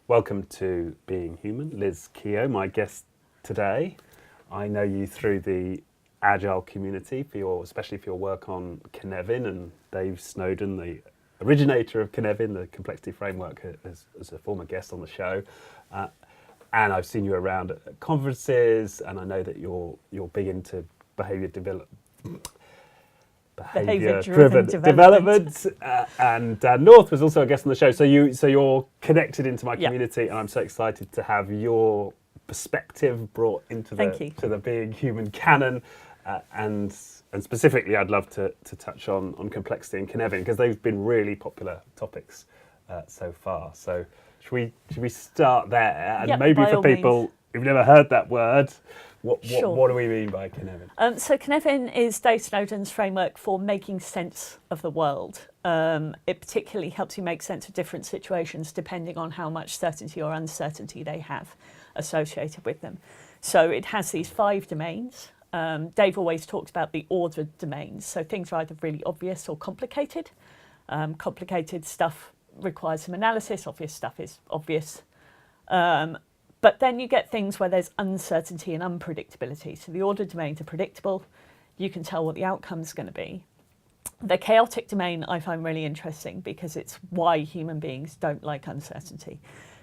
Welcome to Being Human. Liz Keogh, my guest today. I know you through the Agile community, especially for your work on Cynefin, and Dave Snowden, the originator of Cynefin, the complexity framework, as a former guest on the show. And I've seen you around at conferences, and I know that you're big into behaviour-driven development. And Dan North was also a guest on the show. So you're connected into my community, and I'm so excited to have your perspective brought into the Being Human canon. And specifically, I'd love to touch on complexity and Cynefin, because they've been really popular topics so far. So should we start there? And maybe for people who've never heard that word, what do we mean by Cynefin? So Cynefin is Dave Snowden's framework for making sense of the world. It particularly helps you make sense of different situations depending on how much certainty or uncertainty they have associated with them. So it has these 5 domains. Dave always talks about the ordered domains. So things are either really obvious or complicated. Complicated stuff requires some analysis. Obvious stuff is obvious. But then you get things where there's uncertainty and unpredictability. So the ordered domains are predictable. You can tell what the outcome's going to be. The chaotic domain I find really interesting because it's why human beings don't like uncertainty.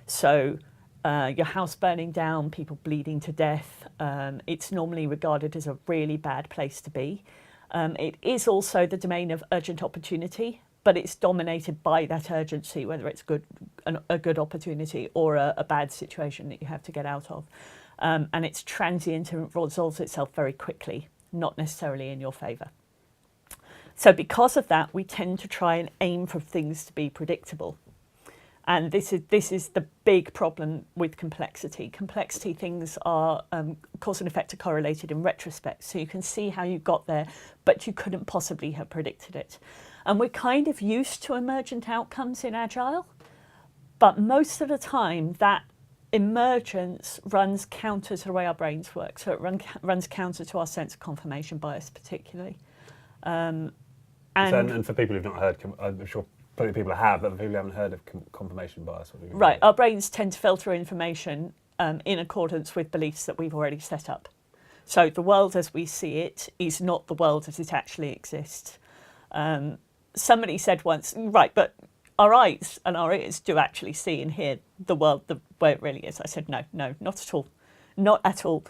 So your house burning down, people bleeding to death, it's normally regarded as a really bad place to be. It is also the domain of urgent opportunity, but it's dominated by that urgency, whether it's a good opportunity or a bad situation that you have to get out of. And it's transient and resolves itself very quickly, not necessarily in your favour. So because of that, we tend to try and aim for things to be predictable. And this is the big problem with complexity. Complexity things are cause and effect are correlated in retrospect. So you can see how you got there, but you couldn't possibly have predicted it. And we're kind of used to emergent outcomes in Agile, but most of the time that emergence runs counter to the way our brains work. So it runs counter to our sense of confirmation bias particularly. And for people who've not heard, I'm sure plenty of people have, but for people who haven't heard of confirmation bias, what do you mean? Right, our brains tend to filter information in accordance with beliefs that we've already set up. So the world as we see it is not the world as it actually exists. Somebody said once, right, but our eyes and our ears do actually see and hear the world the way it really is. I said, no, not at all. Not at all.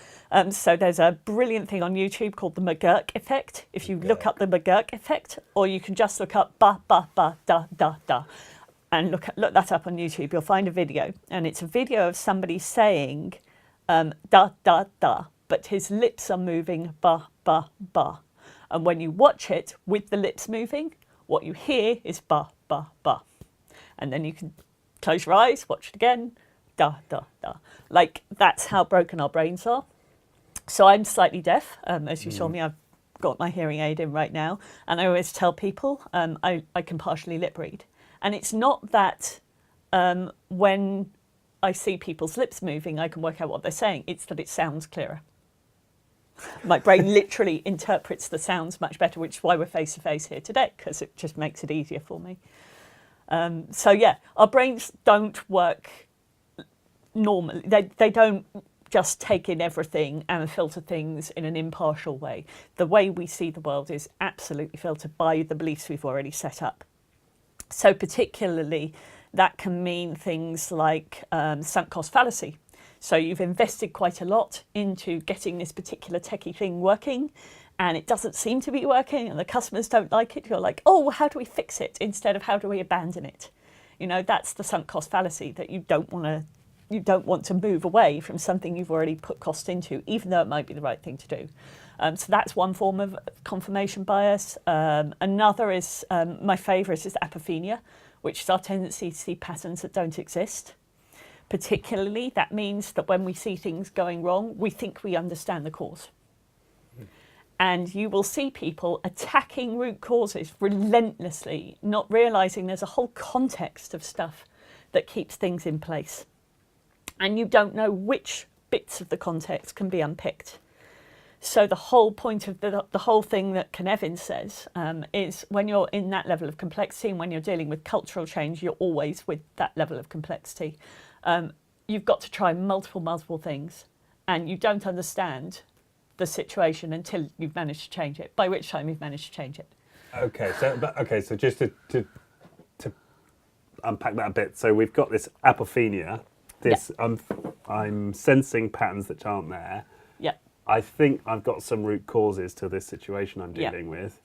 So there's a brilliant thing on YouTube called the McGurk effect. If you look up the McGurk effect, or you can just look up ba, ba, ba, da, da, da, and look that up on YouTube, you'll find a video. And it's a video of somebody saying da, da, da, but his lips are moving ba, ba, ba. And when you watch it with the lips moving, what you hear is ba, ba, ba. And then you can close your eyes, watch it again, da, da, da. Like, that's how broken our brains are. So I'm slightly deaf. As you saw me, I've got my hearing aid in right now. And I always tell people I can partially lip read. And it's not that when I see people's lips moving, I can work out what they're saying. It's that it sounds clearer. My brain literally interprets the sounds much better, which is why we're face to face here today, because it just makes it easier for me. So yeah, our brains don't work normally. They don't just take in everything and filter things in an impartial way. The way we see the world is absolutely filtered by the beliefs we've already set up. So particularly, that can mean things like sunk cost fallacy. So you've invested quite a lot into getting this particular techie thing working, and it doesn't seem to be working, and the customers don't like it. You're like, oh, how do we fix it? Instead of how do we abandon it? You know, that's the sunk cost fallacy, that you don't want to move away from something you've already put cost into, even though it might be the right thing to do. So that's one form of confirmation bias. Another is, my favourite is apophenia, which is our tendency to see patterns that don't exist. Particularly, that means that when we see things going wrong, we think we understand the cause. And you will see people attacking root causes relentlessly, not realising there's a whole context of stuff that keeps things in place. And you don't know which bits of the context can be unpicked. So the whole point of the whole thing that Cynefin says is when you're in that level of complexity and when you're dealing with cultural change, you're always with that level of complexity. You've got to try multiple things, and you don't understand the situation until you've managed to change it, by which time you've managed to change it. Okay, so just to unpack that a bit. So we've got this apophenia. I'm sensing patterns that aren't there. Yeah. I think I've got some root causes to this situation I'm dealing with.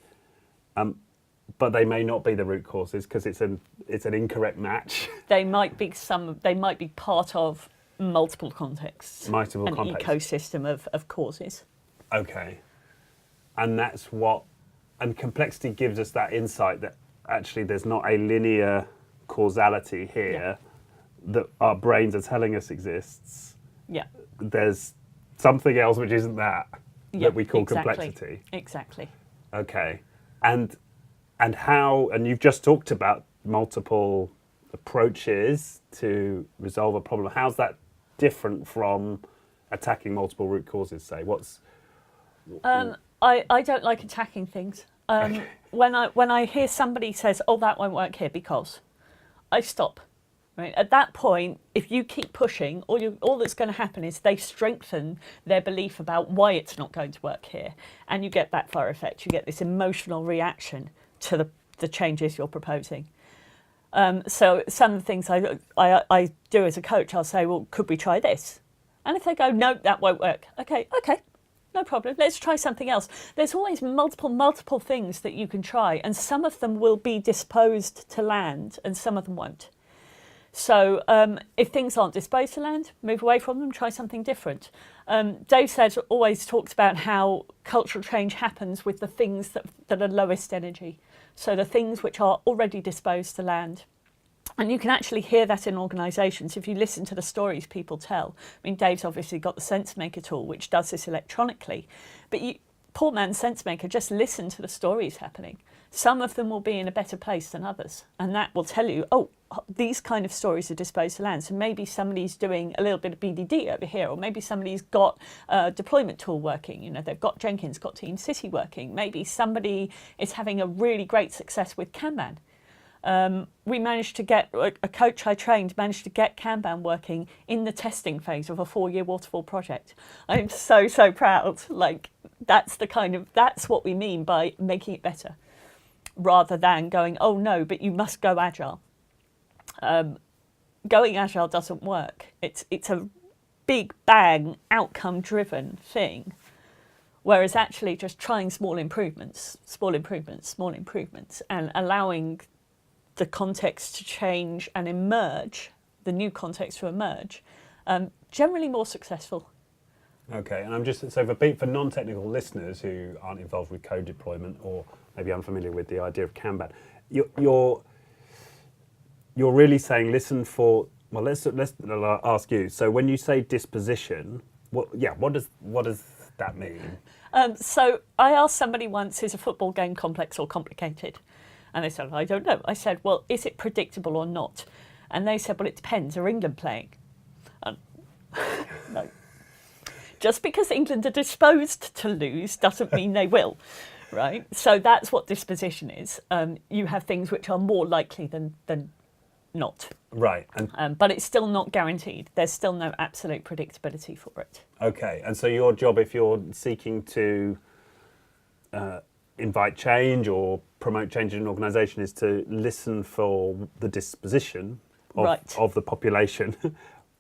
But they may not be the root causes because it's an incorrect match. They might be part of multiple contexts. An ecosystem of causes. Okay. And complexity gives us that insight that actually there's not a linear causality here that our brains are telling us exists. Yeah. There's something else which isn't that we call complexity. Exactly. Okay. And you've just talked about multiple approaches to resolve a problem. How's that different from attacking multiple root causes, say? I don't like attacking things. Okay. When I hear somebody says, "Oh, that won't work here," because I stop. Right at that point, if you keep pushing, all that's going to happen is they strengthen their belief about why it's not going to work here, and you get backfire effect. You get this emotional reaction to the changes you're proposing. So some of the things I do as a coach, I'll say, "Well, could we try this?" And if they go, "No, that won't work," okay, no problem. Let's try something else. There's always multiple things that you can try, and some of them will be disposed to land, and some of them won't. So if things aren't disposed to land, move away from them, try something different. Dave always talks about how cultural change happens with the things that are lowest energy. So the things which are already disposed to land. And you can actually hear that in organisations if you listen to the stories people tell. I mean, Dave's obviously got the SenseMaker tool, which does this electronically. But poor man's SenseMaker, just listen to the stories happening. Some of them will be in a better place than others. And that will tell you, oh, these kind of stories are disposed to land. So maybe somebody's doing a little bit of BDD over here, or maybe somebody's got a deployment tool working. You know, they've got Jenkins, got Team City working. Maybe somebody is having a really great success with Kanban. We managed to get, a coach I trained managed to get Kanban working in the testing phase of a 4-year waterfall project. I'm so proud. Like, that's what we mean by making it better, rather than going, oh no, but you must go agile. Going agile doesn't work. It's a big bang outcome driven thing, whereas actually just trying small improvements, and allowing the context to change and emerge, the new context to emerge, generally more successful. Okay, and for non-technical listeners who aren't involved with code deployment or maybe unfamiliar with the idea of Kanban, you're really saying listen for. Well, let's ask you. So when you say disposition, what does that mean? So I asked somebody once, is a football game complex or complicated? And they said, I don't know. I said, well, is it predictable or not? And they said, well, it depends. Are England playing? No. Just because England are disposed to lose doesn't mean they will, right? So that's what disposition is. You have things which are more likely than not. Right. But it's still not guaranteed. There's still no absolute predictability for it. Okay. And so your job, if you're seeking to invite change or promote change in an organisation, is to listen for the disposition of the population.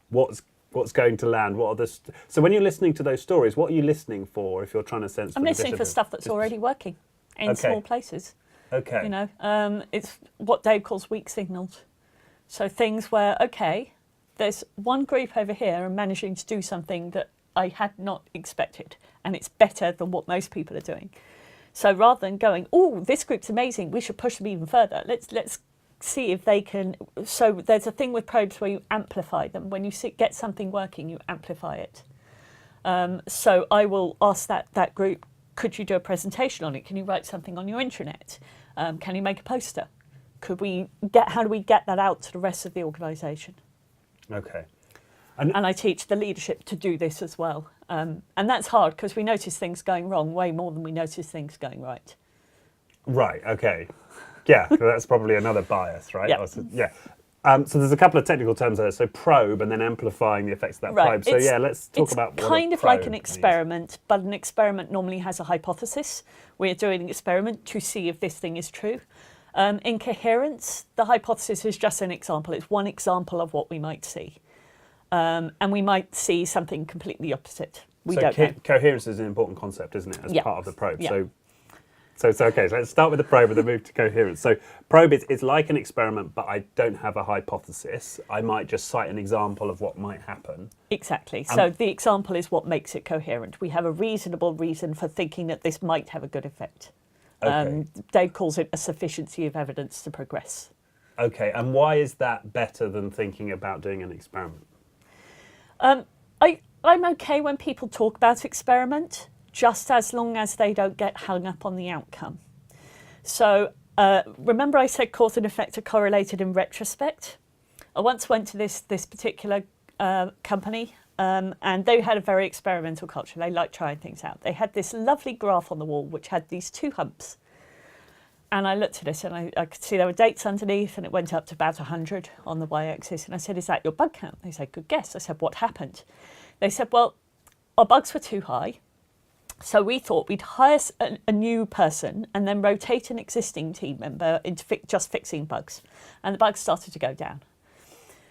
What's going to land? So when you're listening to those stories, what are you listening for? If you're trying to sense, I'm listening for stuff that's already working in small places. Okay. You know, it's what Dave calls weak signals. So things where there's one group over here and managing to do something that I had not expected, and it's better than what most people are doing. So rather than going, oh, this group's amazing, we should push them even further. Let's see if they can. So there's a thing with probes where you amplify them. When you get something working, you amplify it. So I will ask that group, could you do a presentation on it? Can you write something on your intranet? Can you make a poster? How do we get that out to the rest of the organisation? Okay. And I teach the leadership to do this as well. And that's hard because we notice things going wrong way more than we notice things going right. Right, okay. Yeah, that's probably another bias, right? Yeah. Yeah. So there's a couple of technical terms there. So probe and then amplifying the effects of that probe. So let's talk about what kind of like an experiment, but an experiment normally has a hypothesis. We're doing an experiment to see if this thing is true. In coherence, the hypothesis is just an example. It's one example of what we might see. And we might see something completely opposite. We don't know. Coherence is an important concept, isn't it, as part of the probe? Yeah. So let's start with the probe and then move to coherence. So probe, it's like an experiment, but I don't have a hypothesis. I might just cite an example of what might happen. Exactly. So the example is what makes it coherent. We have a reasonable reason for thinking that this might have a good effect. Okay. Dave calls it a sufficiency of evidence to progress. Okay, and why is that better than thinking about doing an experiment? I'm okay when people talk about experiment, just as long as they don't get hung up on the outcome. So remember I said cause and effect are correlated in retrospect? I once went to this particular company and they had a very experimental culture. They liked trying things out. They had this lovely graph on the wall which had these two humps. And I looked at it and I could see there were dates underneath and it went up to about 100 on the y-axis. And I said, is that your bug count? They said, good guess. I said, what happened? They said, well, our bugs were too high. So we thought we'd hire a new person and then rotate an existing team member into just fixing bugs. And the bugs started to go down.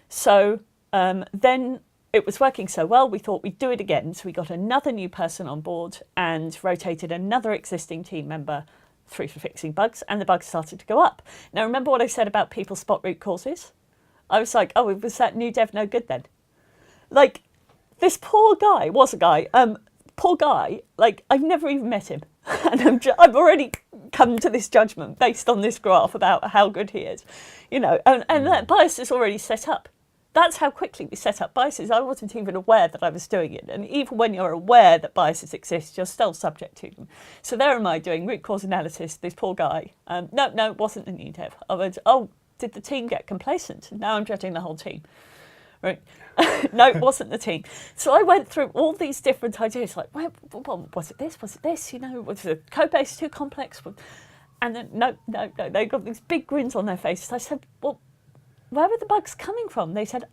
So then it was working so well, we thought we'd do it again. So we got another new person on board and rotated another existing team member through for fixing bugs, and the bugs started to go up. Now, remember what I said about people spot root causes? I was like, oh, was that new dev no good then? Like, this poor guy, poor guy, like, I've never even met him. And I've already come to this judgment based on this graph about how good he is. You know, and that bias is already set up. That's how quickly we set up biases. I wasn't even aware that I was doing it. And even when you're aware that biases exist, you're still subject to them. So there am I doing root cause analysis, this poor guy. No, it wasn't the new dev. I went, oh, did the team get complacent? Now I'm judging the whole team. Right? No, it wasn't the team. So I went through all these different ideas, like, well, was it this? Was it this? You know, was the code base too complex? And then, no, they got these big grins on their faces. I said, well, where were the bugs coming from? They said,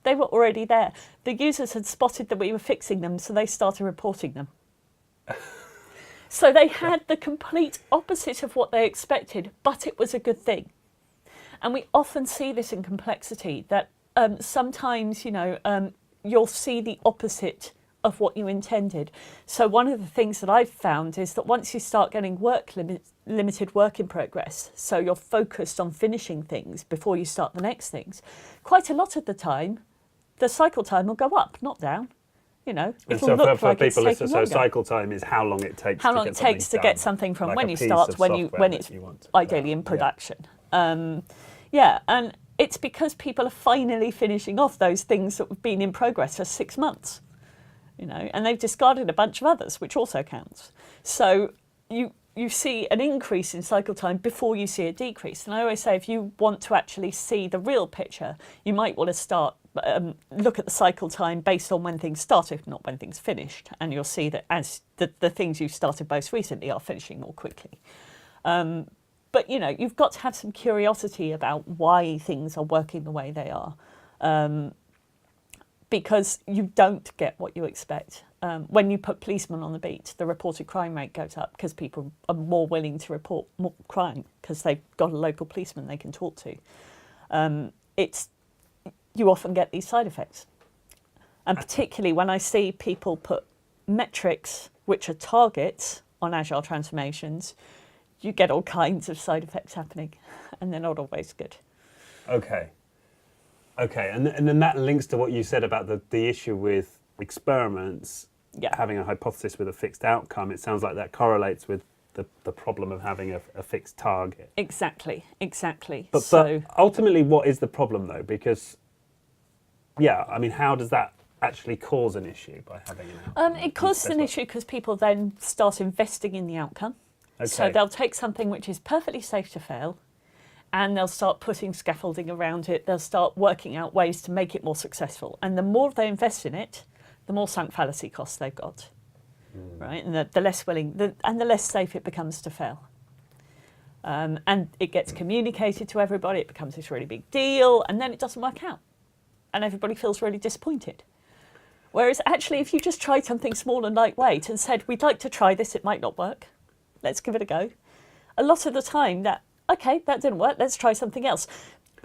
they were already there. The users had spotted that we were fixing them, so they started reporting them. So they had the complete opposite of what they expected, but it was a good thing. And we often see this in complexity, that sometimes, you know, you'll see the opposite of what you intended. So one of the things that I've found is that once you start getting limited work in progress, so you're focused on finishing things before you start the next things, quite a lot of the time, the cycle time will go up, not down. You know, it'll look like it's taking longer. So cycle time is how long it takes to get something from like when you start when it's ideally in production. Yeah, and it's because people are finally finishing off those things that have been in progress for 6 months. You know, and they've discarded a bunch of others, which also counts. So you see an increase in cycle time before you see a decrease. And I always say, if you want to actually see the real picture, you might want to start look at the cycle time based on when things started, not when things finished, and you'll see that as the things you've started most recently are finishing more quickly. But you know, you've got to have some curiosity about why things are working the way they are. Because you don't get what you expect. When you put policemen on the beat, the reported crime rate goes up because people are more willing to report more crime because they've got a local policeman they can talk to. You often get these side effects. And particularly when I see people put metrics, which are targets on agile transformations, you get all kinds of side effects happening, and they're not always good. Okay, and then that links to what you said about the issue with experiments, having a hypothesis with a fixed outcome. It sounds like that correlates with the problem of having a fixed target. Exactly. But ultimately, what is the problem though? Because, how does that actually cause an issue by having an outcome? It causes an issue because people then start investing in the outcome. Okay. So they'll take something which is perfectly safe to fail, and they'll start putting scaffolding around it. They'll start working out ways to make it more successful. And the more they invest in it, the more sunk fallacy costs they've got, right? And the less willing, and the less safe it becomes to fail. And it gets communicated to everybody, it becomes this really big deal, and then it doesn't work out. And everybody feels really disappointed. Whereas actually, if you just tried something small and lightweight and said, we'd like to try this, it might not work, let's give it a go. A lot of the time okay, that didn't work, let's try something else.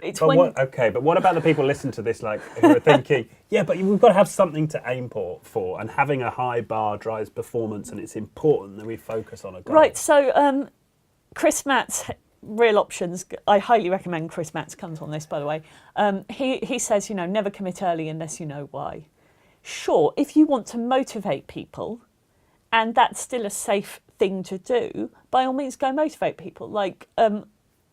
But what about the people listening to this, like, who are thinking, yeah, but we've got to have something to aim for, and having a high bar drives performance, and it's important that we focus on a goal. Right, so Chris Matt's Real Options, I highly recommend Chris Matt's comes on this, by the way. He says, never commit early unless you know why. Sure, if you want to motivate people, and that's still a safe thing to do, by all means go motivate people. Like,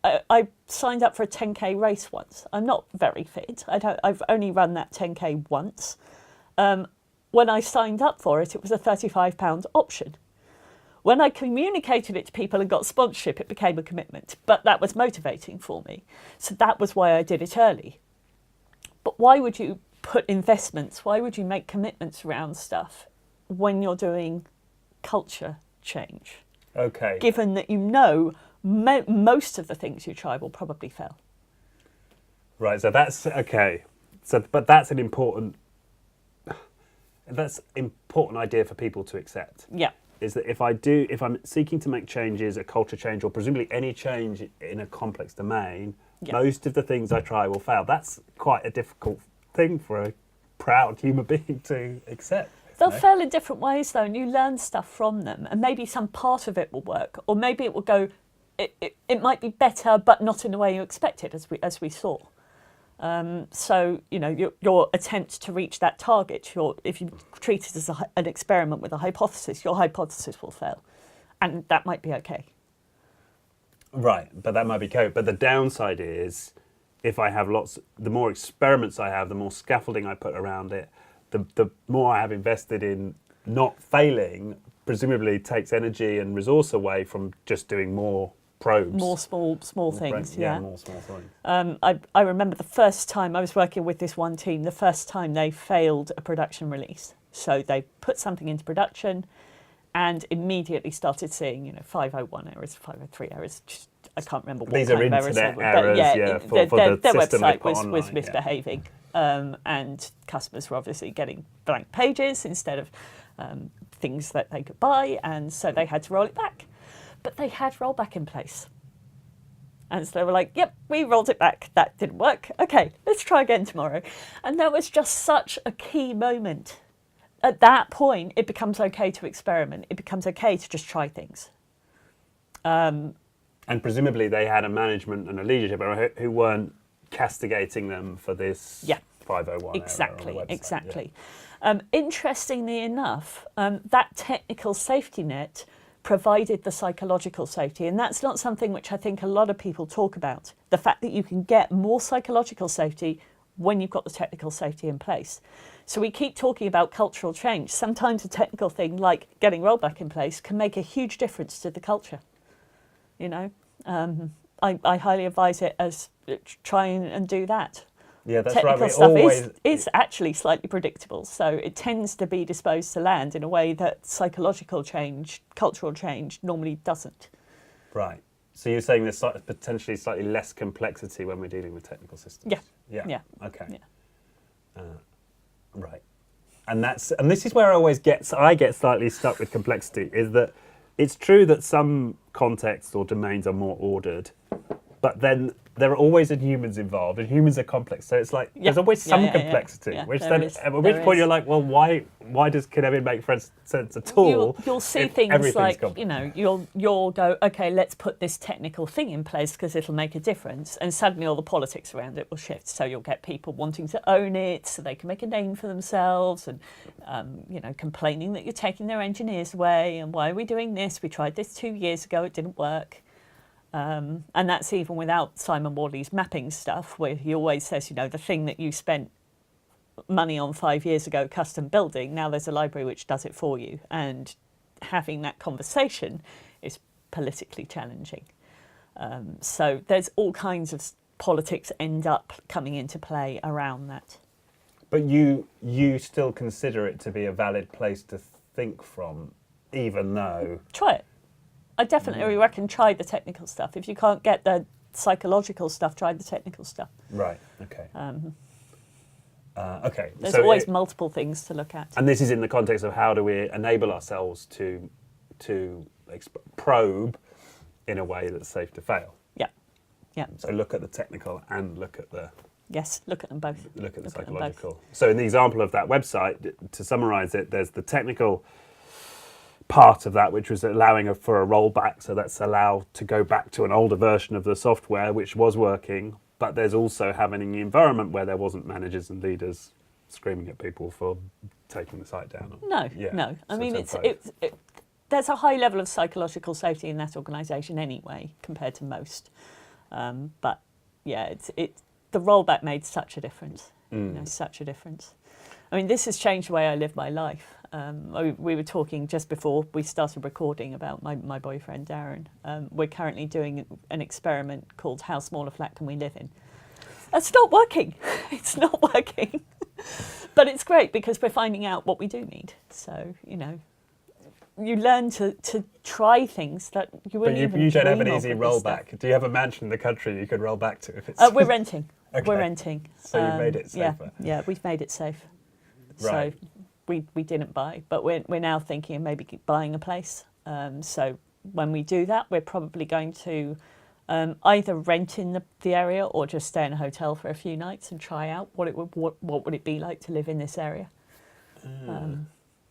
I signed up for a 10k race once. I'm not very fit. I've only run that 10k once. When I signed up for it, it was a £35 option. When I communicated it to people and got sponsorship, it became a commitment. But that was motivating for me. So that was why I did it early. But why would you put investments, why would you make commitments around stuff when you're doing culture change? Okay. Given that most of the things you try will probably fail. Right, so that's, okay. But that's an important idea for people to accept. Yeah. Is that if I'm seeking to make changes, a culture change, or presumably any change in a complex domain, most of the things I try will fail. That's quite a difficult thing for a proud human being to accept. They'll fail in different ways, though, and you learn stuff from them, and maybe some part of it will work, or maybe it will go. It might be better, but not in the way you expected, as we saw. So your attempt to reach that target, if you treat it as an experiment with a hypothesis, your hypothesis will fail, and that might be okay. Right, but that might be okay. But the downside is, if I have the more experiments I have, the more scaffolding I put around it, the more I have invested in not failing, presumably takes energy and resource away from just doing more probes. More small things, yeah. More small things. I remember the first time I was working with this one team, the first time they failed a production release. So they put something into production and immediately started seeing, 501 errors, 503 errors. I can't remember what These kind are of errors. internet errors, for their system website online, was misbehaving. And customers were obviously getting blank pages instead of things that they could buy, and so they had to roll it back. But they had rollback in place. And so they were like, yep, we rolled it back. That didn't work. Okay, let's try again tomorrow. And that was just such a key moment. At that point, it becomes okay to experiment. It becomes okay to just try things. And presumably they had a management and a leadership who weren't castigating them for this 501 exactly, error on the website. Exactly. Interestingly enough, that technical safety net provided the psychological safety, and that's not something which I think a lot of people talk about. The fact that you can get more psychological safety when you've got the technical safety in place. So we keep talking about cultural change. Sometimes a technical thing like getting rollback in place can make a huge difference to the culture. I highly advise it as try and do that. Yeah, that's technical right. Stuff is actually slightly predictable, so it tends to be disposed to land in a way that psychological change, cultural change, normally doesn't. Right. So you're saying there's potentially slightly less complexity when we're dealing with technical systems? Yeah. Okay. Yeah. Right. And this is where I get slightly stuck with complexity, is that it's true that some contexts or domains are more ordered, but then there are always humans involved, and humans are complex. So it's like there's always some complexity. Yeah. Which then, at which point you're like, well, why does Cynefin make sense at all? You'll see things like you'll go, okay, let's put this technical thing in place because it'll make a difference, and suddenly all the politics around it will shift. So you'll get people wanting to own it so they can make a name for themselves, and complaining that you're taking their engineers away, and why are we doing this? We tried this 2 years ago, it didn't work. And that's even without Simon Wardley's mapping stuff, where he always says, the thing that you spent money on 5 years ago, custom building, now there's a library which does it for you. And having that conversation is politically challenging. So there's all kinds of politics end up coming into play around that. But you still consider it to be a valid place to think from, even though... Try it. I definitely reckon try the technical stuff. If you can't get the psychological stuff, try the technical stuff. Right. Okay. Okay. There's always multiple things to look at. And this is in the context of how do we enable ourselves to probe in a way that's safe to fail. Yeah. Yeah. So look at the technical and look at the... Yes, look at them both. Look at the psychological. So in the example of that website, to summarise it, there's the technical part of that, which was allowing for a rollback. So that's allowed to go back to an older version of the software, which was working. But there's also having an environment where there wasn't managers and leaders screaming at people for taking the site down. No. I mean, there's a high level of psychological safety in that organisation anyway, compared to most. But yeah, the rollback made such a difference. Such a difference. I mean, this has changed the way I live my life. We were talking just before we started recording about my boyfriend, Darren. We're currently doing an experiment called How Small a Flat Can We Live In? It's not working. It's not working. But it's great because we're finding out what we do need. So, you learn to try things that you wouldn't even dream of. But you don't have an easy rollback. Do you have a mansion in the country you could roll back to? If it's we're renting. Okay. We're renting. So you've made it safer. Yeah, we've made it safe. Right. So we didn't buy, but we're now thinking of maybe buying a place. So when we do that, we're probably going to either rent in the area or just stay in a hotel for a few nights and try out what would it be like to live in this area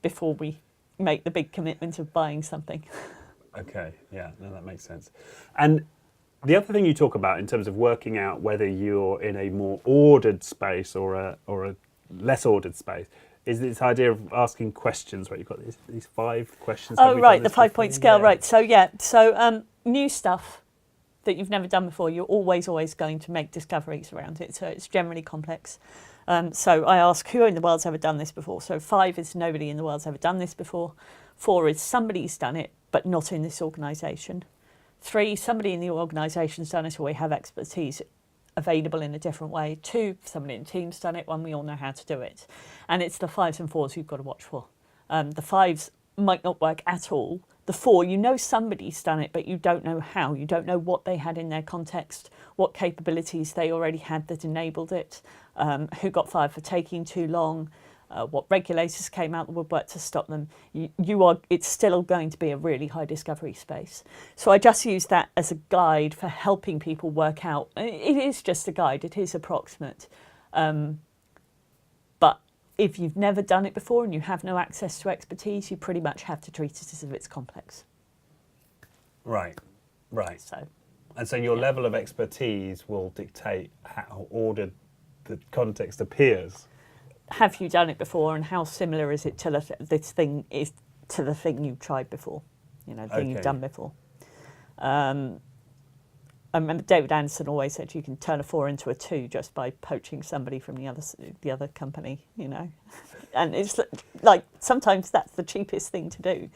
before we make the big commitment of buying something. Okay, yeah, no, that makes sense. And the other thing you talk about in terms of working out whether you're in a more ordered space or a less ordered space is this idea of asking questions, right? You've got these 5 questions. Oh, right, the 5-point scale, yeah. Right. So new stuff that you've never done before, you're always going to make discoveries around it. So it's generally complex. So I ask, who in the world's ever done this before? So 5 is nobody in the world's ever done this before. 4 is somebody's done it, but not in this organisation. 3, somebody in the organisation's done it or we have expertise available in a different way. 2, somebody in the team's done it. 1, we all know how to do it. And it's the 5s and 4s you've got to watch for. The 5s might not work at all. The 4, somebody's done it, but you don't know how. You don't know what they had in their context, what capabilities they already had that enabled it, who got fired for taking too long, what regulators came out that would work to stop them. It's still going to be a really high discovery space. So I just use that as a guide for helping people work out. It is just a guide, it is approximate. But if you've never done it before and you have no access to expertise, you pretty much have to treat it as if it's complex. Right. So your level of expertise will dictate how ordered the context appears. Have you done it before, and how similar is it to this thing is to the thing you tried before? The thing you've done before. I remember David Anderson always said you can turn a 4 into a 2 just by poaching somebody from the other company. And it's like sometimes that's the cheapest thing to do,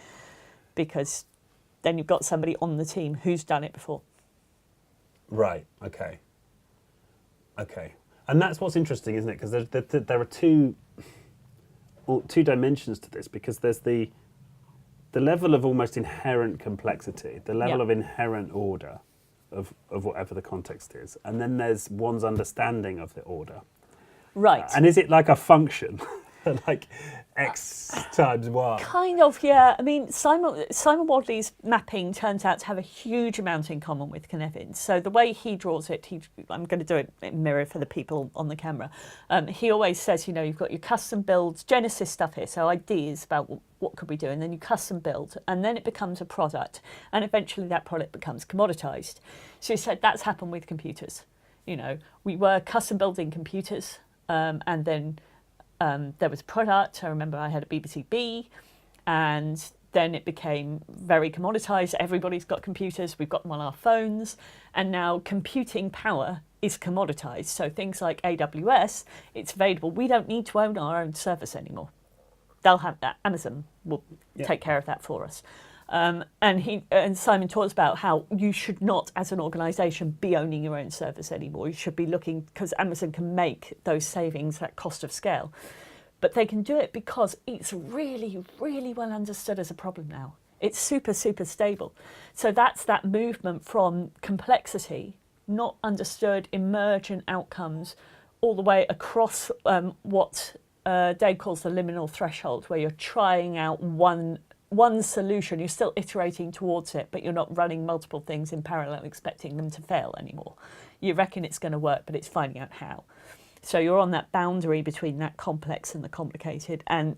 because then you've got somebody on the team who's done it before. Right. Okay. And that's what's interesting, isn't it? Because there are two dimensions to this, because there's the level of almost inherent complexity, the level of inherent order of whatever the context is, and then there's one's understanding of the order. Right. And is it like a function, like X times Y? Kind of, yeah. I mean, Simon Wadley's mapping turns out to have a huge amount in common with Cynefin. So the way he draws it, I'm going to do it in mirror for the people on the camera. He always says, you've got your custom builds, Genesis stuff here, so ideas about what could we do, and then you custom build, and then it becomes a product, and eventually that product becomes commoditized. So he said that's happened with computers. We were custom building computers, and then there was a product. I remember I had a BBC B, and then it became very commoditized. Everybody's got computers, we've got them on our phones, and now computing power is commoditized. So things like AWS, it's available. We don't need to own our own service anymore. They'll have that. Amazon will take care of that for us. And Simon talks about how you should not, as an organisation, be owning your own service anymore. You should be looking, because Amazon can make those savings at cost of scale. But they can do it because it's really, really well understood as a problem now. It's super, super stable. So that's that movement from complexity, not understood, emergent outcomes, all the way across what Dave calls the liminal threshold, where you're trying out one solution. You're still iterating towards it, but you're not running multiple things in parallel, expecting them to fail anymore. You reckon it's going to work, but it's finding out how. So you're on that boundary between that complex and the complicated, and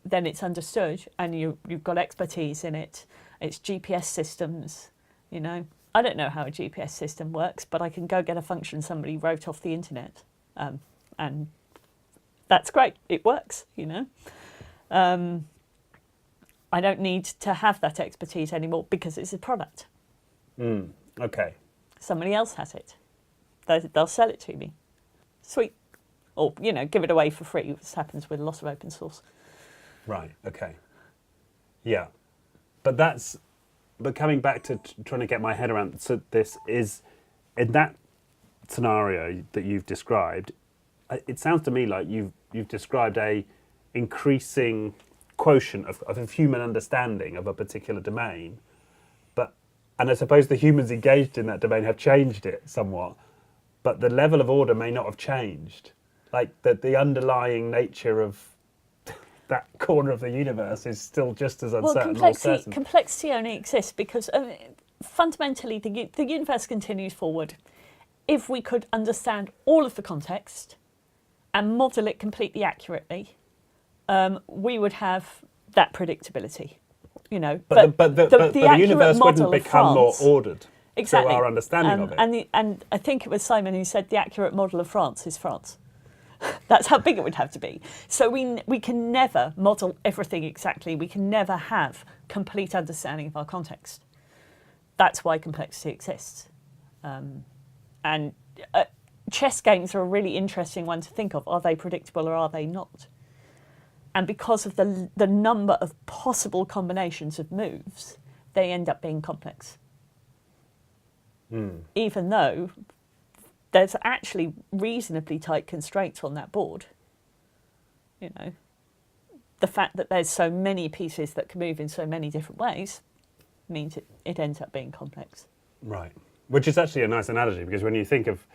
then it's understood, and you've got expertise in it. It's GPS systems, you know. I don't know how a GPS system works, but I can go get a function somebody wrote off the internet, and that's great. It works, you know. I don't need to have that expertise anymore because it's a product. Okay. Somebody else has it. They'll sell it to me. Sweet. Or, you know, give it away for free. This happens with a lot of open source. Right, okay. Yeah. But coming back to trying to get my head around this is, in that scenario that you've described, it sounds to me like you've described a increasing quotient of human understanding of a particular domain, and I suppose the humans engaged in that domain have changed it somewhat, but the level of order may not have changed. Like the underlying nature of that corner of the universe is still just as uncertain. Well, complexity only exists because fundamentally the universe continues forward. If we could understand all of the context and model it completely accurately, we would have that predictability. You know, but the universe wouldn't become more ordered. Exactly. So our understanding of it. And I think it was Simon who said the accurate model of France is France. That's how big it would have to be. So we can never model everything exactly. We can never have complete understanding of our context. That's why complexity exists. And chess games are a really interesting one to think of. Are they predictable or are they not? And because of the number of possible combinations of moves, they end up being complex. Even though there's actually reasonably tight constraints on that board. You know, the fact that there's so many pieces that can move in so many different ways means it ends up being complex. Right. Which is actually a nice analogy, because when you think of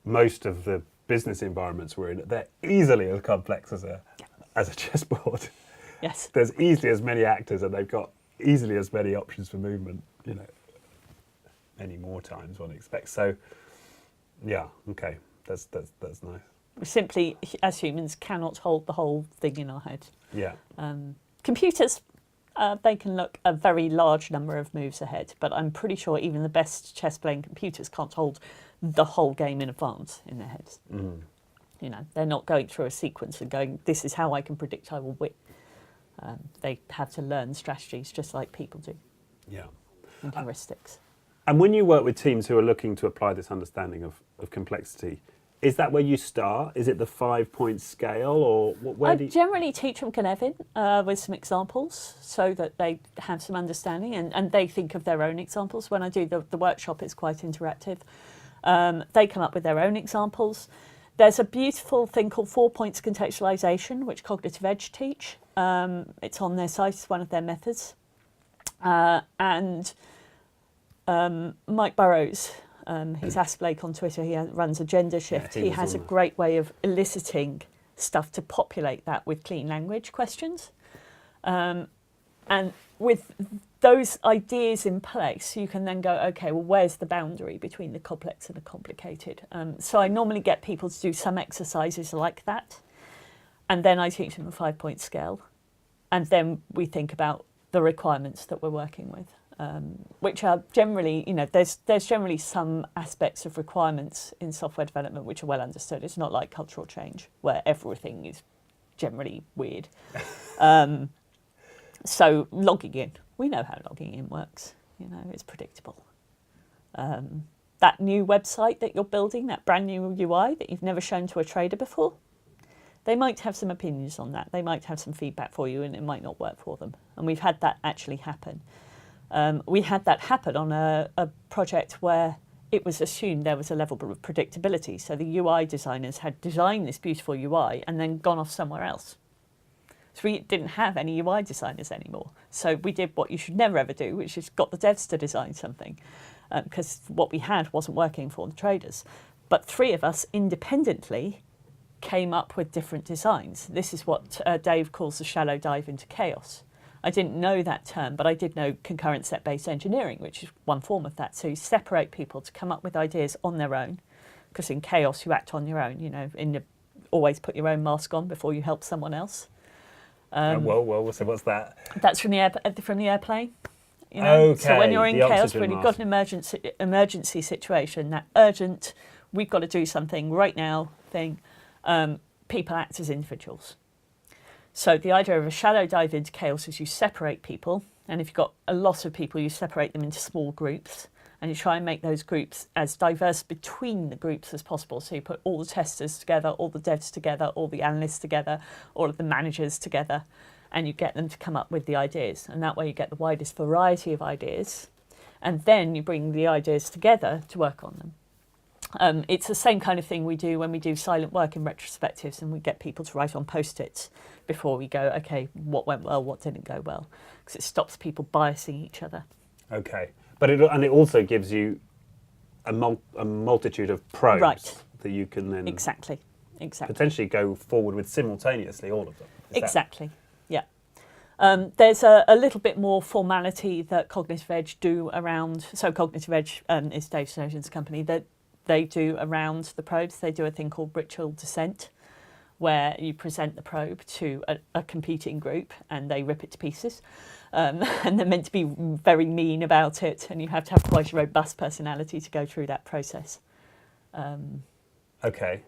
most of the business environments we're in, they're easily as complex as a chessboard. Yes. There's easily as many actors, and they've got easily as many options for movement, you know, many more times one expects. So, yeah, okay, that's nice. We simply, as humans, cannot hold the whole thing in our head. Yeah. Computers, they can look a very large number of moves ahead, but I'm pretty sure even the best chess-playing computers can't hold the whole game in advance in their heads. You know, they're not going through a sequence and going, this is how I can predict I will win. They have to learn strategies just like people do. Yeah. And heuristics. And when you work with teams who are looking to apply this understanding of complexity, is that where you start? Is it the 5-point scale, or where do you... generally teach them Cynefin with some examples so that they have some understanding and they think of their own examples. When I do the workshop, it's quite interactive. They come up with their own examples. There's a beautiful thing called 4 points contextualization, which Cognitive Edge teach. It's on their site, it's one of their methods. And Mike Burrows, he's Ask Blake on Twitter, he runs Agenda Shift. Yeah, he has a great way of eliciting stuff to populate that with clean language questions. And with those ideas in place, you can then go, okay, well, where's the boundary between the complex and the complicated? So I normally get people to do some exercises like that, and then I teach them a 5-point scale, and then we think about the requirements that we're working with, which are generally, you know, there's generally some aspects of requirements in software development which are well understood. It's not like cultural change where everything is generally weird. So logging in, we know how logging in works. You know, it's predictable. That new website that you're building, that brand new UI that you've never shown to a trader before, they might have some opinions on that. They might have some feedback for you, and it might not work for them. And we've had that actually happen. We had that happen on a project where it was assumed there was a level of predictability. So the UI designers had designed this beautiful UI and then gone off somewhere else. So we didn't have any UI designers anymore. So we did what you should never ever do, which is got the devs to design something, because what we had wasn't working for the traders. But 3 of us independently came up with different designs. This is what Dave calls the shallow dive into chaos. I didn't know that term, but I did know concurrent set-based engineering, which is one form of that. So you separate people to come up with ideas on their own, because in chaos you act on your own. You know, always put your own mask on before you help someone else. Whoa! So what's that? That's from the airplane. You know? Okay. So when you're in chaos, oxygen when you've got an emergency situation, that urgent, we've got to do something right now thing, people act as individuals. So the idea of a shallow dive into chaos is you separate people, and if you've got a lot of people, you separate them into small groups, and you try and make those groups as diverse between the groups as possible. So you put all the testers together, all the devs together, all the analysts together, all of the managers together, and you get them to come up with the ideas. And that way you get the widest variety of ideas, and then you bring the ideas together to work on them. It's the same kind of thing we do when we do silent work in retrospectives, and we get people to write on Post-its before we go, okay, what went well, what didn't go well, because it stops people biasing each other. Okay, but it also gives you a multitude of probes that you can then exactly potentially go forward with simultaneously, all of them. Exactly, yeah. There's a little bit more formality that Cognitive Edge do around, so Cognitive Edge is Dave Snowden's company, that they do around the probes. They do a thing called ritual dissent, where you present the probe to a competing group and they rip it to pieces. And they're meant to be very mean about it, and you have to have quite a robust personality to go through that process. Okay.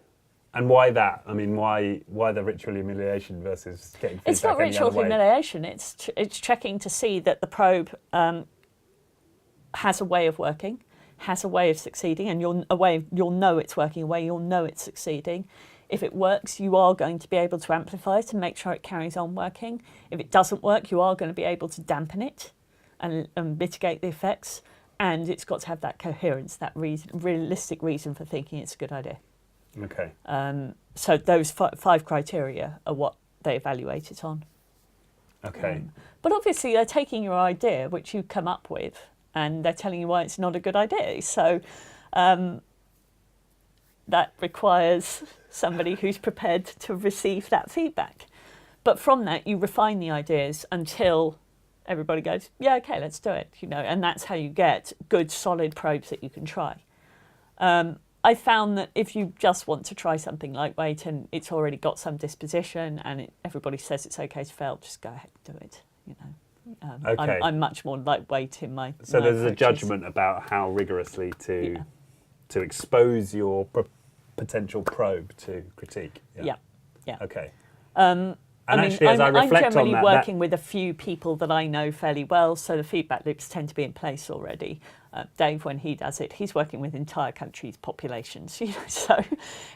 And why that? I mean, why the ritual humiliation versus getting feedback? It's not ritual humiliation. It's checking to see that the probe has a way of working, has a way of succeeding, and you'll know it's working, a way you'll know it's succeeding. If it works, you are going to be able to amplify it and make sure it carries on working. If it doesn't work, you are going to be able to dampen it and mitigate the effects. And it's got to have that coherence, that realistic reason for thinking it's a good idea. Okay. So those 5 criteria are what they evaluate it on. Okay. But obviously they're taking your idea, which you come up with, and they're telling you why it's not a good idea. So that requires somebody who's prepared to receive that feedback. But from that, you refine the ideas until everybody goes, yeah, okay, let's do it, you know, and that's how you get good, solid probes that you can try. I found that if you just want to try something lightweight and it's already got some disposition and everybody says it's okay to fail, just go ahead and do it, you know. Okay. I'm much more lightweight in my So there's approaches. a judgment about how rigorously to expose your potential probe to critique. Yeah. Okay. And actually, as I reflect I'm generally on that, working with a few people that I know fairly well, so the feedback loops tend to be in place already. Dave, when he does it, he's working with entire countries' populations, you know, so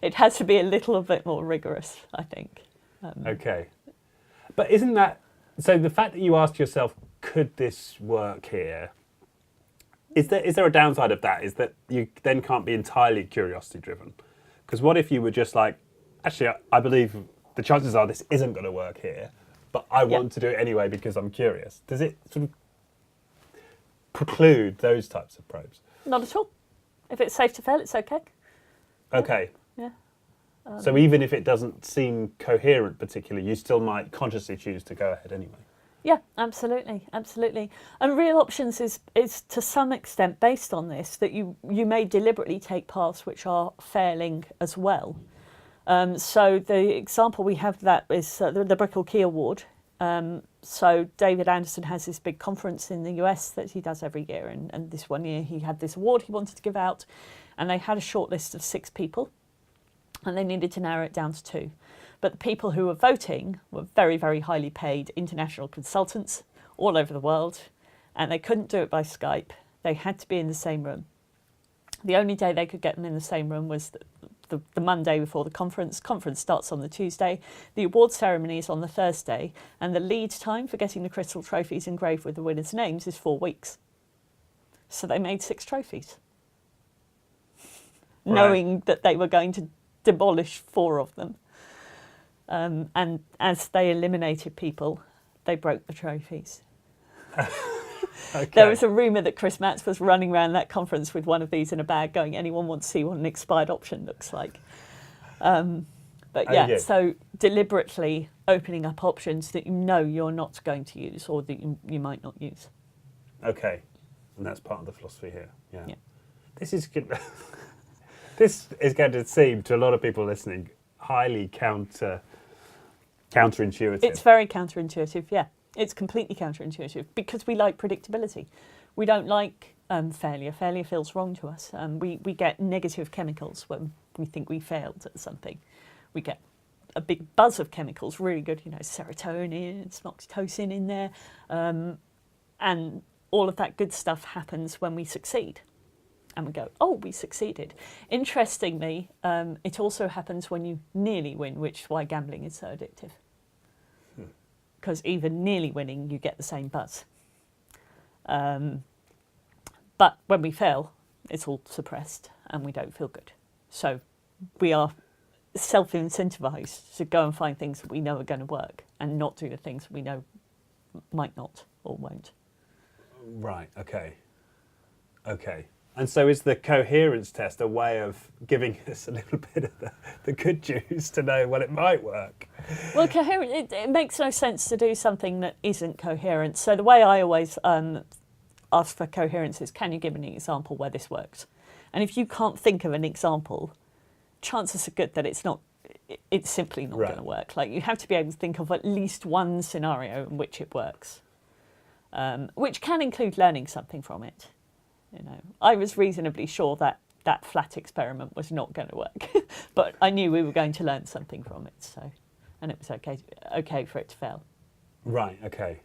it has to be a little bit more rigorous, I think. Okay. But isn't that... So the fact that you asked yourself, could this work here? Is there a downside of that? Is that you then can't be entirely curiosity driven? Because what if you were just like, actually, I believe the chances are this isn't going to work here, but I want to do it anyway because I'm curious. Does it sort of preclude those types of probes? Not at all. If it's safe to fail, it's okay. Okay. Yeah. So even if it doesn't seem coherent particularly, you still might consciously choose to go ahead anyway? Yeah, absolutely, absolutely. And real options is to some extent based on this, that you may deliberately take paths which are failing as well. So the example we have that is the Brickell Key Award. So David Anderson has this big conference in the US that he does every year, and this one year he had this award he wanted to give out, and they had a short list of 6 people, and they needed to narrow it down to 2. But the people who were voting were very, very highly paid international consultants all over the world, and they couldn't do it by Skype. They had to be in the same room. The only day they could get them in the same room was the Monday before the conference. Conference starts on the Tuesday. The award ceremony is on the Thursday, and the lead time for getting the crystal trophies engraved with the winners' names is 4 weeks. So they made 6 trophies, knowing that they were going to demolish 4 of them. And as they eliminated people, they broke the trophies. Okay. There was a rumour that Chris Matts was running around that conference with one of these in a bag going, anyone want to see what an expired option looks like? But yeah, so deliberately opening up options that you know you're not going to use or that you might not use. Okay, and that's part of the philosophy here. Yeah. This is good. This is going to seem to a lot of people listening highly counterintuitive. It's very counterintuitive, yeah. It's completely counterintuitive because we like predictability. We don't like failure. Failure feels wrong to us. We get negative chemicals when we think we failed at something. We get a big buzz of chemicals, really good, serotonin, some oxytocin in there. And all of that good stuff happens when we succeed. And we go, oh, we succeeded. Interestingly, it also happens when you nearly win, which is why gambling is so addictive. Because even nearly winning, you get the same buzz. But when we fail, it's all suppressed and we don't feel good. So we are self-incentivized to go and find things that we know are going to work and not do the things we know might not or won't. Right, okay. And so is the coherence test a way of giving us a little bit of the good juice to know, well, it might work? Well, it makes no sense to do something that isn't coherent. So the way I always ask for coherence is, can you give me an example where this works? And if you can't think of an example, chances are good that it's simply not going to work. Like, you have to be able to think of at least one scenario in which it works, which can include learning something from it. I was reasonably sure that flat experiment was not going to work, but I knew we were going to learn something from it. And it was okay for it to fail. Right. Okay.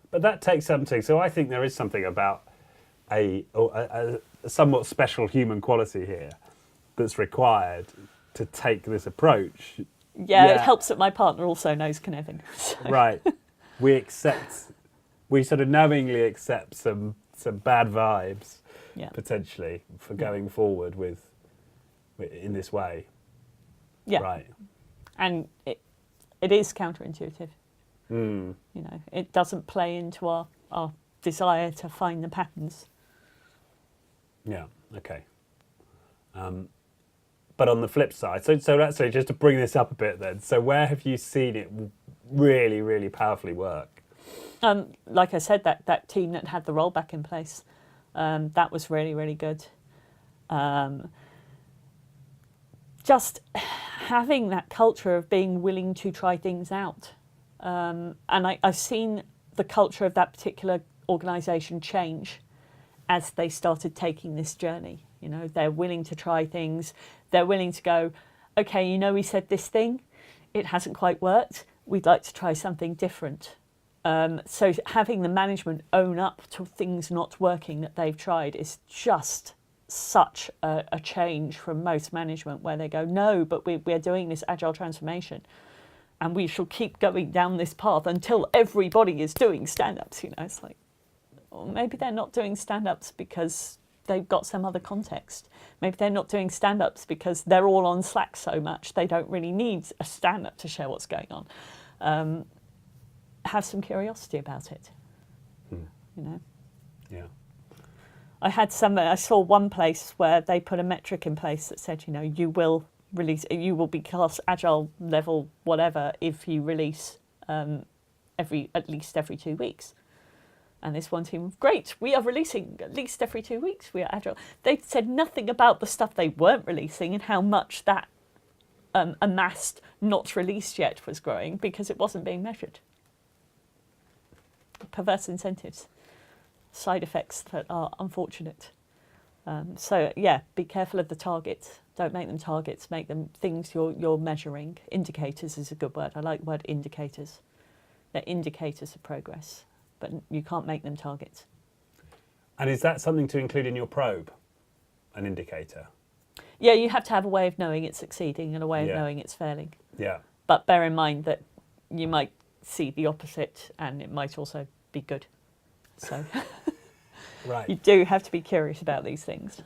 But that takes something. So I think there is something about a somewhat special human quality here that's required to take this approach. Yeah, it helps that my partner also knows Cynefin. So. Right. We sort of knowingly accept some bad vibes, potentially, for going forward in this way. Yeah. Right. And it is counterintuitive. It doesn't play into our desire to find the patterns. Yeah. Okay. But on the flip side, so actually, just to bring this up a bit then, so where have you seen it really, really powerfully work? Like I said, that team that had the rollback in place, that was really, really good. Just having that culture of being willing to try things out. And I've seen the culture of that particular organisation change as they started taking this journey. They're willing to try things. They're willing to go, okay, we said this thing, it hasn't quite worked. We'd like to try something different. So having the management own up to things not working that they've tried is just such a change from most management, where they go, no, but we're doing this agile transformation and we shall keep going down this path until everybody is doing stand-ups. It's like, well, maybe they're not doing stand-ups because they've got some other context. Maybe they're not doing stand-ups because they're all on Slack so much they don't really need a stand-up to share what's going on. Have some curiosity about it. Yeah. I saw one place where they put a metric in place that said, you will be class agile level whatever if you release at least every 2 weeks. And this one team, great, we are releasing at least every 2 weeks. We are agile. They said nothing about the stuff they weren't releasing and how much that amassed, not released yet, was growing because it wasn't being measured. Perverse incentives, side effects that are unfortunate. So be careful of the targets. Don't make them targets. Make them things you're measuring. Indicators is a good word. I like the word indicators. They're indicators of progress, but you can't make them targets. And is that something to include in your probe, an indicator? Yeah, you have to have a way of knowing it's succeeding and a way of knowing it's failing. Yeah. But bear in mind that you might see the opposite and it might also be good. So you do have to be curious about these things.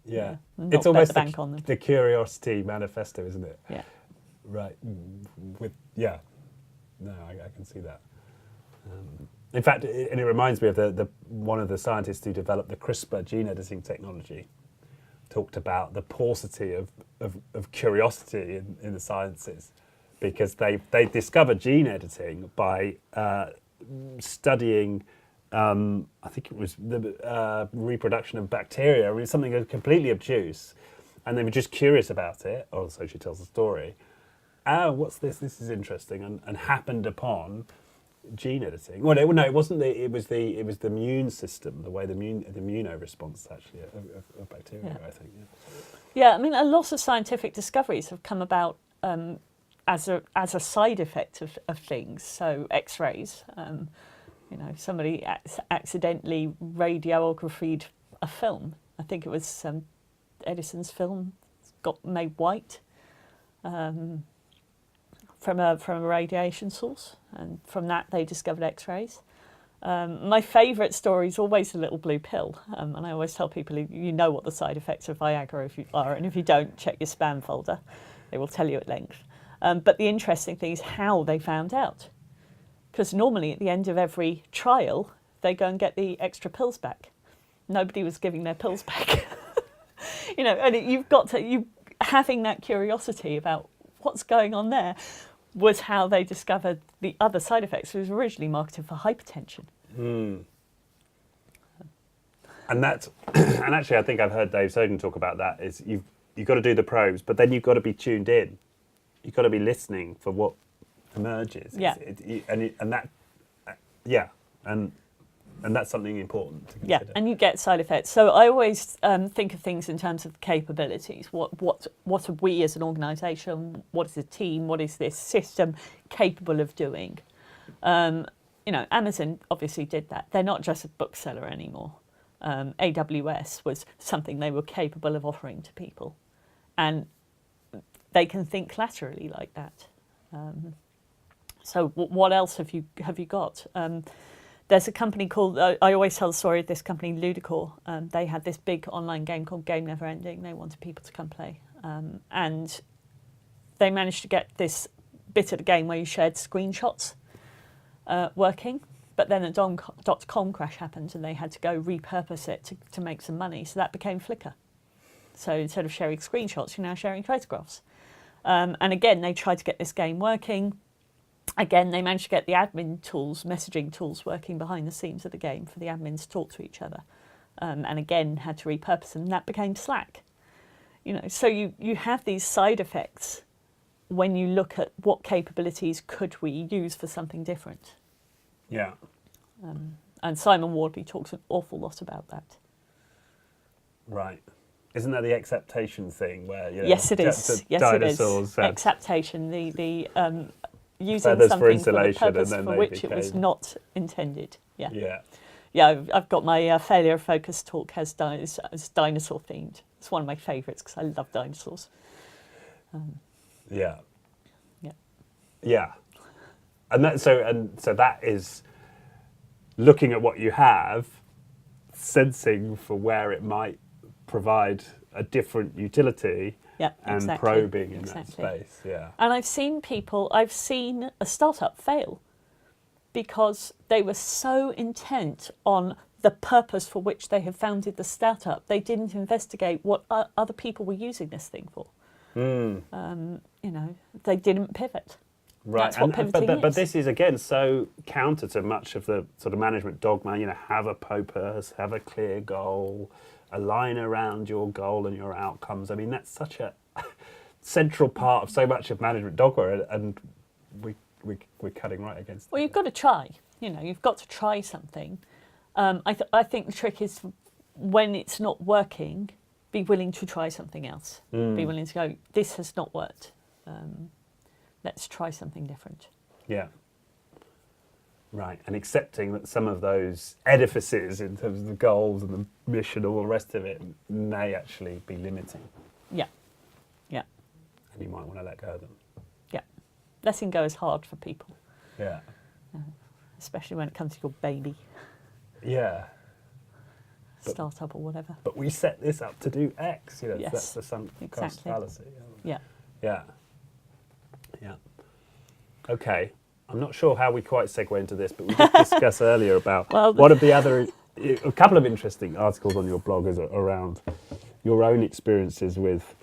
It's almost bank on them. the curiosity manifesto, isn't it? Yeah. Right. No, I can see that. In fact, and it reminds me of the one of the scientists who developed the CRISPR gene editing technology. Talked about the paucity of curiosity in the sciences, because they discovered gene editing by studying. I think it was the reproduction of bacteria. I mean, something completely obtuse, and they were just curious about it. Or so she tells the story. Oh, what's this? This is interesting, and happened upon gene editing. Well, no, it wasn't. It was the immune system, the way the immunoresponse actually of bacteria. I think. Yeah, I mean, a lot of scientific discoveries have come about as a side effect of things. So X-rays. Somebody accidentally radiographed a film. I think it was Edison's film got made white. From a radiation source, and from that they discovered X-rays. My favourite story is always the little blue pill, and I always tell people, you know what the side effects of Viagra are, and if you don't, check your spam folder. They will tell you at length. But the interesting thing is how they found out, because normally at the end of every trial they go and get the extra pills back. Nobody was giving their pills back. And having that curiosity about what's going on there was how they discovered the other side effects. It was originally marketed for hypertension. And actually I think I've heard Dave Soden talk about that, is you've got to do the probes, but then you've got to be tuned in. You've got to be listening for what emerges. Yeah. And that's something important to consider. Yeah, and you get side effects. So I always think of things in terms of capabilities. What are we as an organisation? What is a team? What is this system capable of doing? Amazon obviously did that. They're not just a bookseller anymore. AWS was something they were capable of offering to people, and they can think laterally like that. So what else have you got? There's a company called, I always tell the story of this company, Ludicor. They had this big online game called Game Never Ending. They wanted people to come play. And they managed to get this bit of the game where you shared screenshots working. But then a .com crash happened and they had to go repurpose it to make some money. So that became Flickr. So instead of sharing screenshots, you're now sharing photographs. And again, they tried to get this game working. Again, they managed to get the admin tools, messaging tools, working behind the scenes of the game for the admins to talk to each other. And again, had to repurpose them, and that became Slack. So you have these side effects when you look at what capabilities could we use for something different. Yeah. And Simon Wardley talks an awful lot about that. Right. Isn't that the acceptation thing where yes, it is. Dinosaurs had acceptation, the using feathers something for the purpose and then for which it was not intended. Yeah. I've got my failure of focus talk as dinosaur themed. It's one of my favourites because I love dinosaurs. Yeah. And so that is looking at what you have, sensing for where it might provide a different utility. And probing in that space, And I've seen a startup fail because they were so intent on the purpose for which they had founded the startup, they didn't investigate what other people were using this thing for. They didn't pivot. Right, That's what pivoting is. But this is again so counter to much of the sort of management dogma. Have a purpose, have a clear goal, align around your goal and your outcomes. I mean, that's such a central part of so much of management dogma, and we're cutting right against it. Well, you've got to try. You've got to try something. I think the trick is when it's not working, be willing to try something else. Be willing to go, this has not worked. Let's try something different. Yeah. Right, and accepting that some of those edifices in terms of the goals and the mission, all the rest of it, may actually be limiting. Yeah. And you might want to let go of them. Yeah. Letting go is hard for people. Yeah. Especially when it comes to your baby. Yeah. Startup or whatever. But we set this up to do X, Yes, that's the sunk cost fallacy. Yeah. Yeah. Yeah. Okay. I'm not sure how we quite segue into this, but we did discuss earlier about one of the other, a couple of interesting articles on your blog is around your own experiences with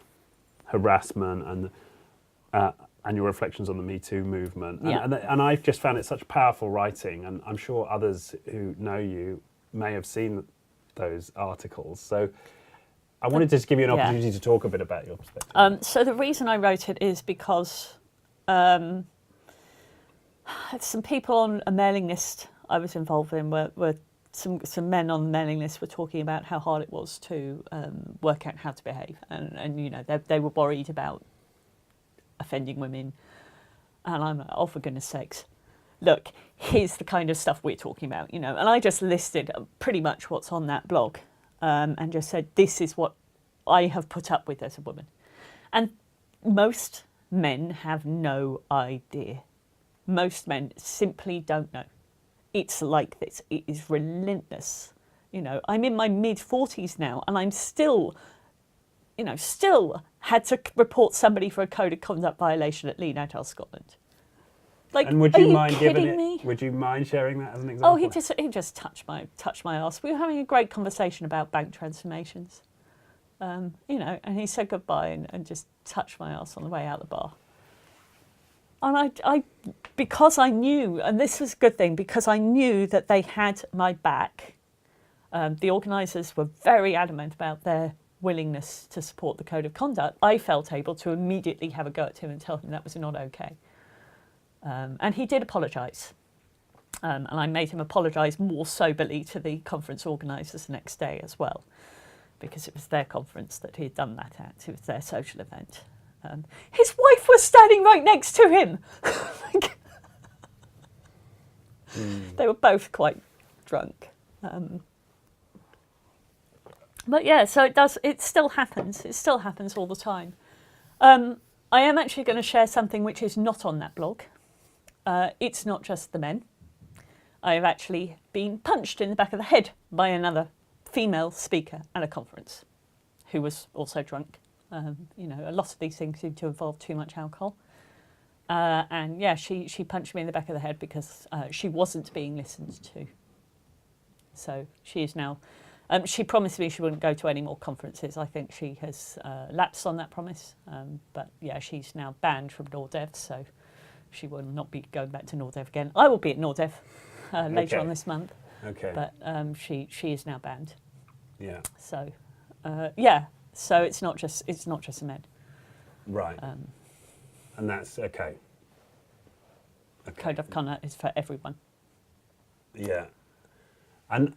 harassment and your reflections on the MeToo movement. And I've just found it such powerful writing, and I'm sure others who know you may have seen those articles. So I wanted to just give you an opportunity to talk a bit about your perspective. So the reason I wrote it is because some people on a mailing list I was involved in were some men on the mailing list were talking about how hard it was to work out how to behave, and you know they were worried about offending women, and I'm like, oh, for goodness sakes, look, here's the kind of stuff we're talking about, you know. And I just listed pretty much what's on that blog, and just said this is what I have put up with as a woman, and most men have no idea. Most men simply don't know. It's like this. It is relentless. You know, I'm in my mid-40s now, and I'm still had to report somebody for a code of conduct violation at Lee Natal, Scotland. Like, and would you mind kidding me? Would you mind sharing that as an example? Oh, he just touched my ass. We were having a great conversation about bank transformations. You know, and he said goodbye and just touched my ass on the way out the bar. And I, because I knew, and this was a good thing, because I knew that they had my back, the organisers were very adamant about their willingness to support the code of conduct, I felt able to immediately have a go at him and tell him that was not okay. And he did apologise. And I made him apologise more soberly to the conference organisers the next day as well, because it was their conference that he had done that at. It was their social event. His wife was standing right next to him. They were both quite drunk. But yeah, so it still happens. It still happens all the time. I am actually going to share something which is not on that blog. It's not just the men. I have actually been punched in the back of the head by another female speaker at a conference who was also drunk. You know, a lot of these things seem to involve too much alcohol. And yeah, she punched me in the back of the head because she wasn't being listened to. So she is now, she promised me she wouldn't go to any more conferences. I think she has lapsed on that promise. But yeah, she's now banned from Nordev, so she will not be going back to Nordev again. I will be at Nordev later on this month. Okay. But she is now banned. Yeah. So yeah. So it's not just a med. Right. And that's okay. Code of conduct is for everyone. Yeah. And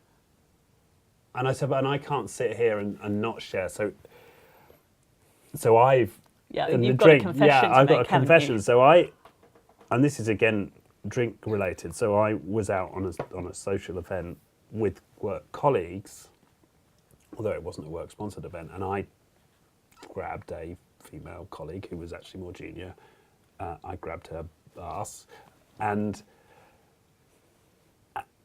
I said, and I can't sit here and not share. So I've you've got a confession. Yeah, I've got a make, confession. So and this is again drink related. So I was out on a social event with work colleagues, although it wasn't a work-sponsored event, and I grabbed a female colleague who was actually more junior. I grabbed her ass, and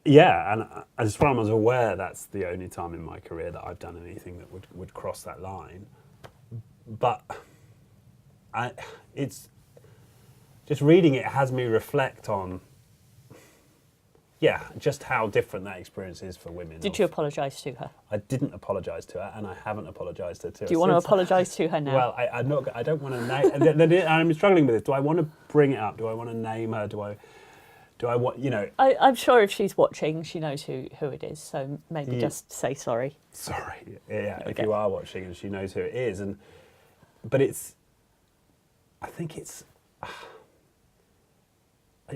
yeah, and as far as I was aware, that's the only time in my career that I've done anything that would cross that line. But it's just reading it has me reflect on, yeah, just how different that experience is for women. Did you apologise to her? I didn't apologise to her, and I haven't apologised to her. Do you want to apologise to her now? Well, I'm not. I don't want to name. I'm struggling with this. Do I want to bring it up? Do I want to name her? Do I want? You know. I'm sure if she's watching, she knows who it is. So maybe just say sorry. Sorry. Yeah. If you are watching and she knows who it is, but it's. I think it's.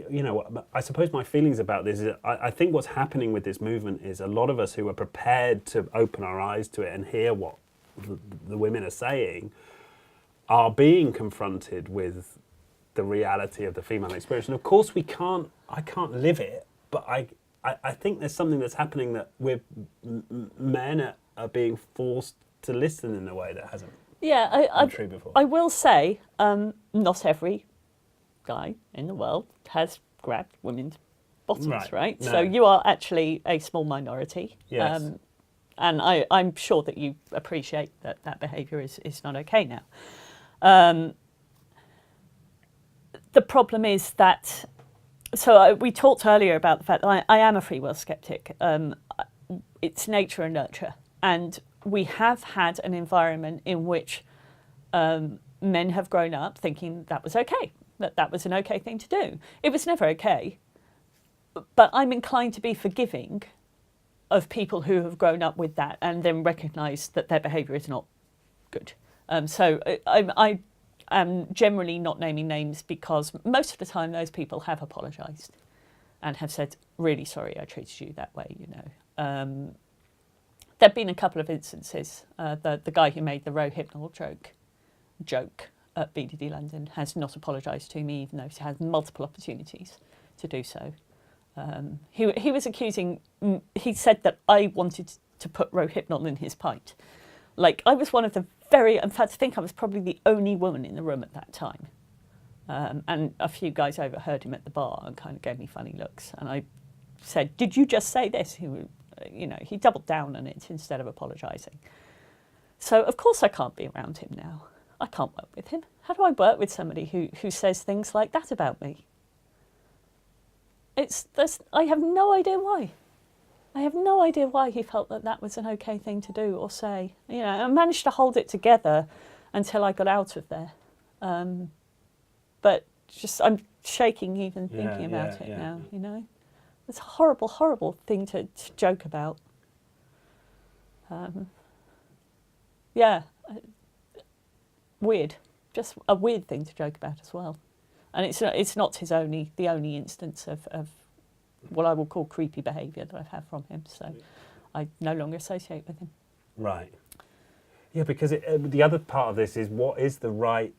You know, I suppose my feelings about this is I think what's happening with this movement is a lot of us who are prepared to open our eyes to it and hear what the women are saying are being confronted with the reality of the female experience. And of course I can't live it, but I think there's something that's happening that men are being forced to listen in a way that hasn't been true before. I will say, not every guy in the world has grabbed women's bottoms, right? No. So you are actually a small minority. Yes. And I'm sure that you appreciate that behaviour is not okay now. the problem is that, so we talked earlier about the fact that I am a free will skeptic. It's nature and nurture. And we have had an environment in which men have grown up thinking that was okay, that was an okay thing to do. It was never okay. But I'm inclined to be forgiving of people who have grown up with that and then recognise that their behaviour is not good. So I am generally not naming names because most of the time those people have apologised and have said, really sorry I treated you that way, you know. There have been a couple of instances. The guy who made the Rohypnol joke at BDD London has not apologised to me, even though he had multiple opportunities to do so. He was accusing, he said that I wanted to put Rohypnol in his pint. Like, I was one of the in fact, I think I was probably the only woman in the room at that time. And a few guys overheard him at the bar and kind of gave me funny looks. And I said, did you just say this? He doubled down on it instead of apologising. So, of course, I can't be around him now. I can't work with him. How do I work with somebody who says things like that about me? I have no idea why. I have no idea why he felt that was an okay thing to do or say. I managed to hold it together until I got out of there. But I'm shaking even thinking about it now, It's a horrible, horrible thing to joke about. Weird. Just a weird thing to joke about as well. And it's not the only instance of what I will call creepy behaviour that I've had from him. So I no longer associate with him. Right. Yeah, because the other part of this is, what is the right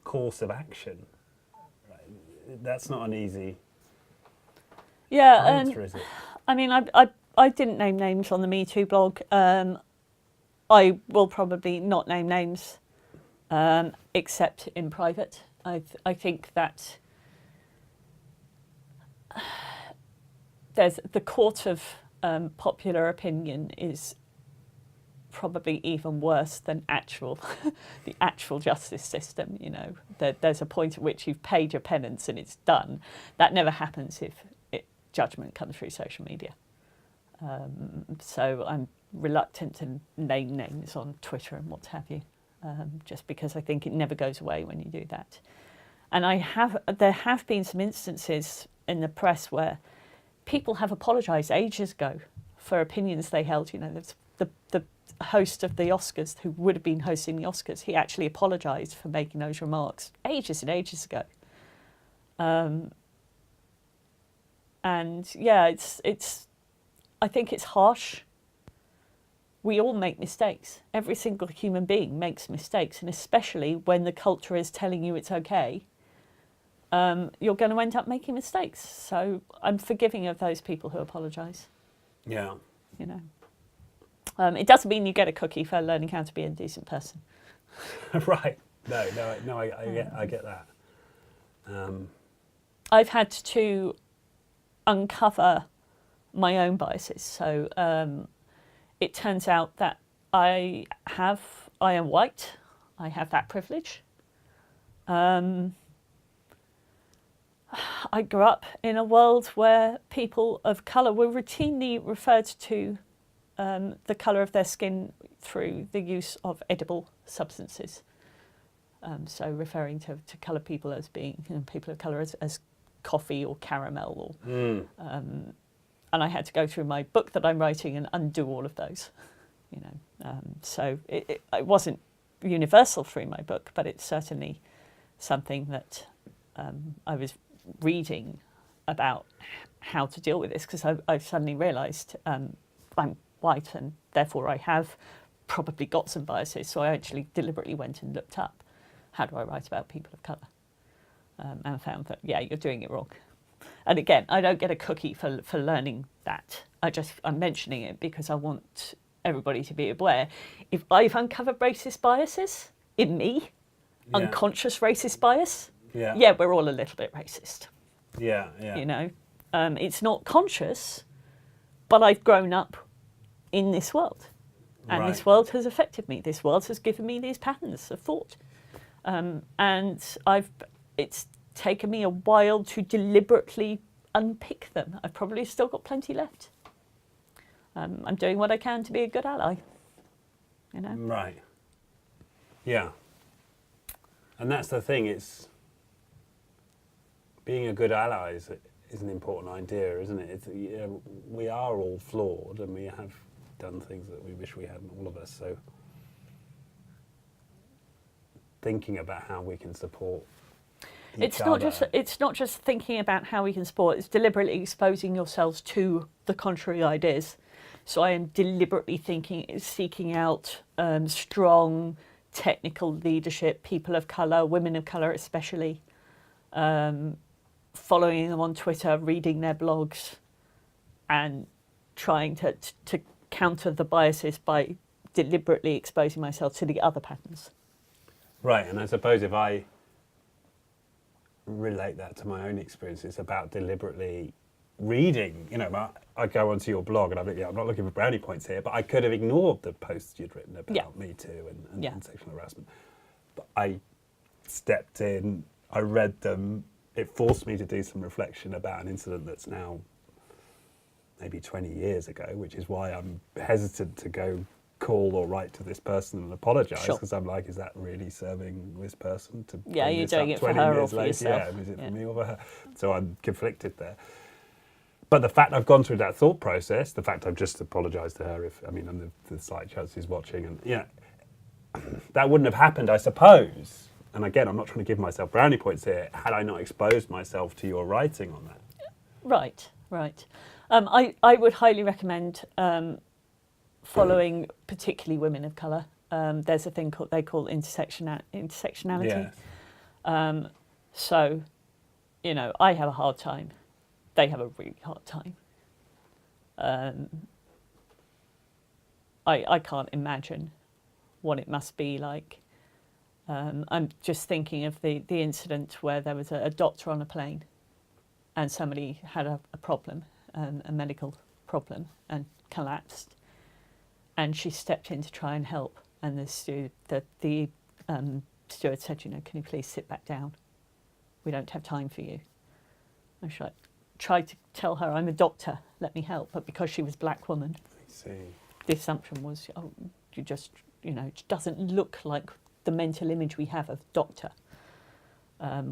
course of action? That's not an easy answer, is it? I mean, I didn't name names on the MeToo blog. I will probably not name names except in private. I think that there's the court of popular opinion is probably even worse than the actual justice system. There's a point at which you've paid your penance and it's done. That never happens if judgment comes through social media. So I'm reluctant to name names on Twitter and what have you, just because I think it never goes away when you do that. And there have been some instances in the press where people have apologised ages ago for opinions they held. There's the host of the Oscars, who would have been hosting the Oscars, he actually apologised for making those remarks ages and ages ago. I think it's harsh. We all make mistakes. Every single human being makes mistakes, and especially when the culture is telling you it's okay, you're going to end up making mistakes. So I'm forgiving of those people who apologise. Yeah. It doesn't mean you get a cookie for learning how to be a decent person. Right. No, I get that. I've had to uncover my own biases. So it turns out that I am white. I have that privilege. I grew up in a world where people of colour were routinely referred to the colour of their skin through the use of edible substances. So referring to coloured people as being people of colour as coffee or caramel and I had to go through my book that I'm writing and undo all of those. So it wasn't universal through my book, but it's certainly something that I was reading about how to deal with this, because I suddenly realised I'm white and therefore I have probably got some biases. So I actually deliberately went and looked up, how do I write about people of colour? And I found that, you're doing it wrong. And again, I don't get a cookie for learning that. I'm mentioning it because I want everybody to be aware. If I've uncovered racist biases in me, unconscious racist bias, we're all a little bit racist. Yeah. It's not conscious, but I've grown up in this world. And this world has affected me. This world has given me these patterns of thought. And it's taken me a while to deliberately unpick them. I've probably still got plenty left. I'm doing what I can to be a good ally, you know. Right. Yeah. And that's the thing, it's being a good ally is an important idea, isn't it? It's, you know, we are all flawed and we have done things that we wish we hadn't, all of us. So thinking about how we can support it's not just thinking about how we can support, it's deliberately exposing yourselves to the contrary ideas. So I am deliberately seeking out strong technical leadership, people of colour, women of colour especially, following them on Twitter, reading their blogs, and trying to counter the biases by deliberately exposing myself to the other patterns. Right, and I suppose if I relate that to my own experience, it's about deliberately reading. You know, I go onto your blog and I'm not looking for brownie points here, but I could have ignored the posts you'd written about MeToo and sexual harassment. But I stepped in, I read them, it forced me to do some reflection about an incident that's now maybe 20 years ago, which is why I'm hesitant to go call or write to this person and apologise, because I'm like, is that really serving this person to you're doing it for her or for yourself? Yeah, is it for me or for her? So I'm conflicted there. But the fact I've gone through that thought process, the fact I've just apologised to her, and the slight chance she's watching, and that wouldn't have happened, I suppose. And again, I'm not trying to give myself brownie points here, had I not exposed myself to your writing on that. Right. I would highly recommend following particularly women of colour. There's a thing they call intersectionality. Yes. So, you know, I have a hard time. They have a really hard time. I can't imagine what it must be like. I'm just thinking of the incident where there was a doctor on a plane and somebody had a problem, a medical problem, and collapsed. And she stepped in to try and help. And the steward said, you know, can you please sit back down? We don't have time for you. And she tried to tell her, I'm a doctor, let me help. But because she was a black woman, the assumption was, oh, you just, you know, it doesn't look like the mental image we have of doctor.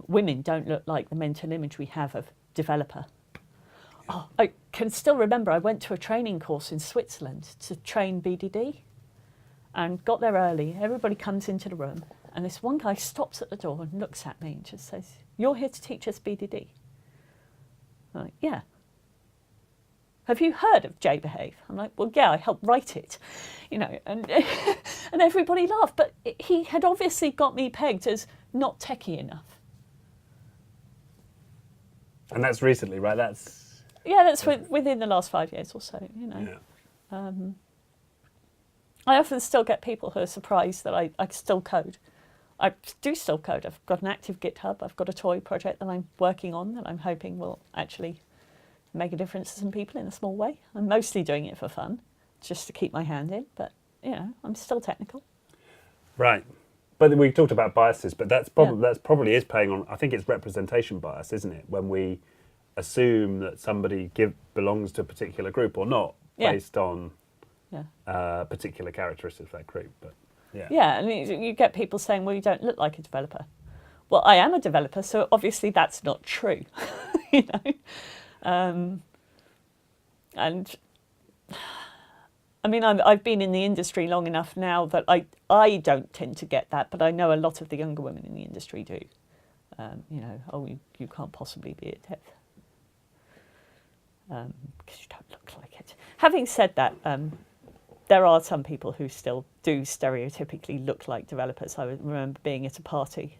Women don't look like the mental image we have of developer. Oh, I can still remember I went to a training course in Switzerland to train BDD and got there early. Everybody comes into the room and this one guy stops at the door and looks at me and just says, you're here to teach us BDD? I'm like, yeah. Have you heard of Behave? I'm like, well, yeah, I helped write it, you know, and and everybody laughed. But he had obviously got me pegged as not techie enough. And that's recently, right? That's within the last 5 years or so, you know. Yeah. I often still get people who are surprised that I still code. I do still code. I've got an active GitHub. I've got a toy project that I'm working on that I'm hoping will actually make a difference to some people in a small way. I'm mostly doing it for fun, just to keep my hand in, but, you know, I'm still technical. Right. But we talked about biases, but that's probably is playing on, I think it's representation bias, isn't it? When we assume that somebody belongs to a particular group or not, based on particular characteristics of that group. But I mean, you get people saying, well, you don't look like a developer. Well, I am a developer, so obviously that's not true, you know. And I mean, I've been in the industry long enough now that I don't tend to get that, but I know a lot of the younger women in the industry do. You know, oh, you can't possibly be a dev because you don't look like it. Having said that, there are some people who still do stereotypically look like developers. I remember being at a party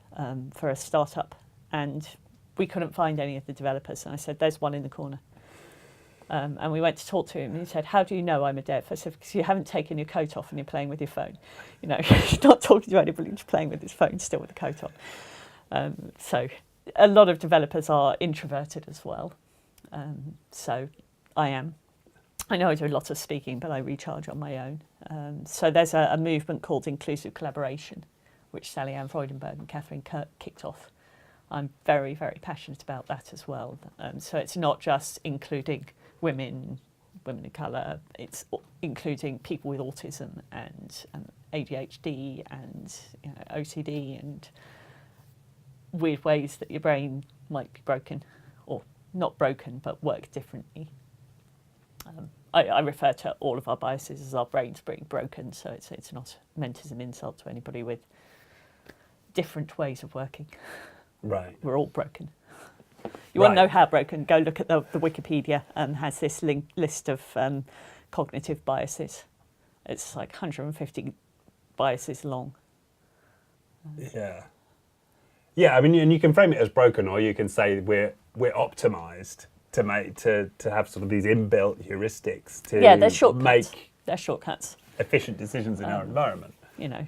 for a startup and we couldn't find any of the developers. And I said, there's one in the corner. And we went to talk to him and he said, how do you know I'm a dev? I said, because you haven't taken your coat off and you're playing with your phone. You know, you're not talking to anybody, you're playing with his phone still with the coat on. So a lot of developers are introverted as well. So I am. I know I do a lot of speaking, but I recharge on my own. So there's a movement called inclusive collaboration, which Sally Ann Freudenberg and Catherine Kirk kicked off I'm very, very passionate about that as well. So it's not just including women of colour, it's including people with autism and ADHD and OCD and weird ways that your brain might be broken, or not broken, but work differently. I refer to all of our biases as our brains being broken, so it's not meant as an insult to anybody with different ways of working. Right. We're all broken. You want to know how broken? Go look at the Wikipedia, has this list of cognitive biases. It's like 150 biases long. Yeah, I mean, and you can frame it as broken, or you can say we're optimized to have sort of these inbuilt heuristics to make shortcuts. Efficient decisions in our environment.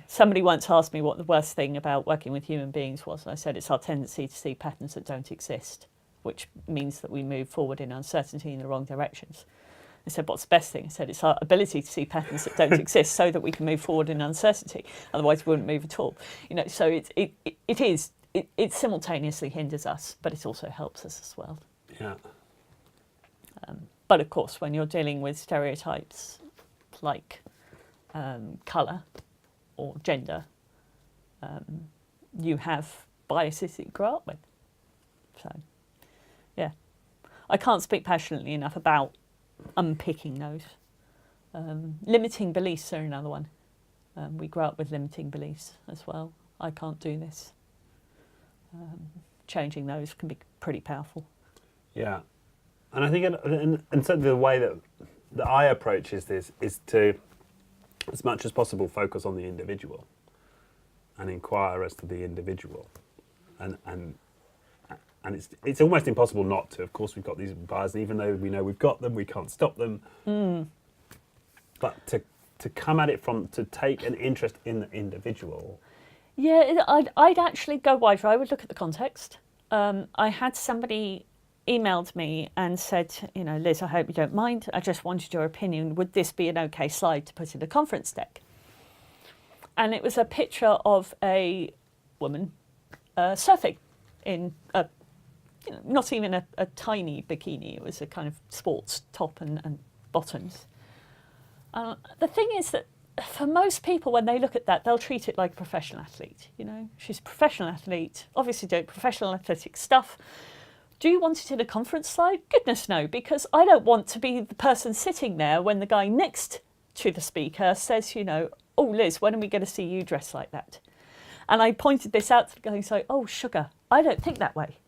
Somebody once asked me what the worst thing about working with human beings was, and I said it's our tendency to see patterns that don't exist, which means that we move forward in uncertainty in the wrong directions. I said, what's the best thing? I said, it's our ability to see patterns that don't exist so that we can move forward in uncertainty. Otherwise, we wouldn't move at all. So it simultaneously hinders us, but it also helps us as well. Yeah. But of course, when you're dealing with stereotypes like colour or gender, you have biases that you grow up with. So, yeah. I can't speak passionately enough about unpicking those. Limiting beliefs are another one. We grow up with limiting beliefs as well. I can't do this. Changing those can be pretty powerful. Yeah. And I think, and certainly the way that I approach this is to, as much as possible, focus on the individual and inquire as to the individual. And it's almost impossible not to. Of course, we've got these biases, even though we know we've got them, we can't stop them. But to come at it to take an interest in the individual. Yeah, I'd actually go wider. I would look at the context. I had somebody emailed me and said, Liz, I hope you don't mind. I just wanted your opinion. Would this be an okay slide to put in a conference deck? And it was a picture of a woman surfing in not even a tiny bikini. It was a kind of sports top and bottoms. The thing is that for most people, when they look at that, they'll treat it like a professional athlete. She's a professional athlete, obviously doing professional athletic stuff. Do you want it in a conference slide? Goodness no, because I don't want to be the person sitting there when the guy next to the speaker says, oh, Liz, when are we going to see you dressed like that? And I pointed this out to the guy and said, oh, sugar, I don't think that way.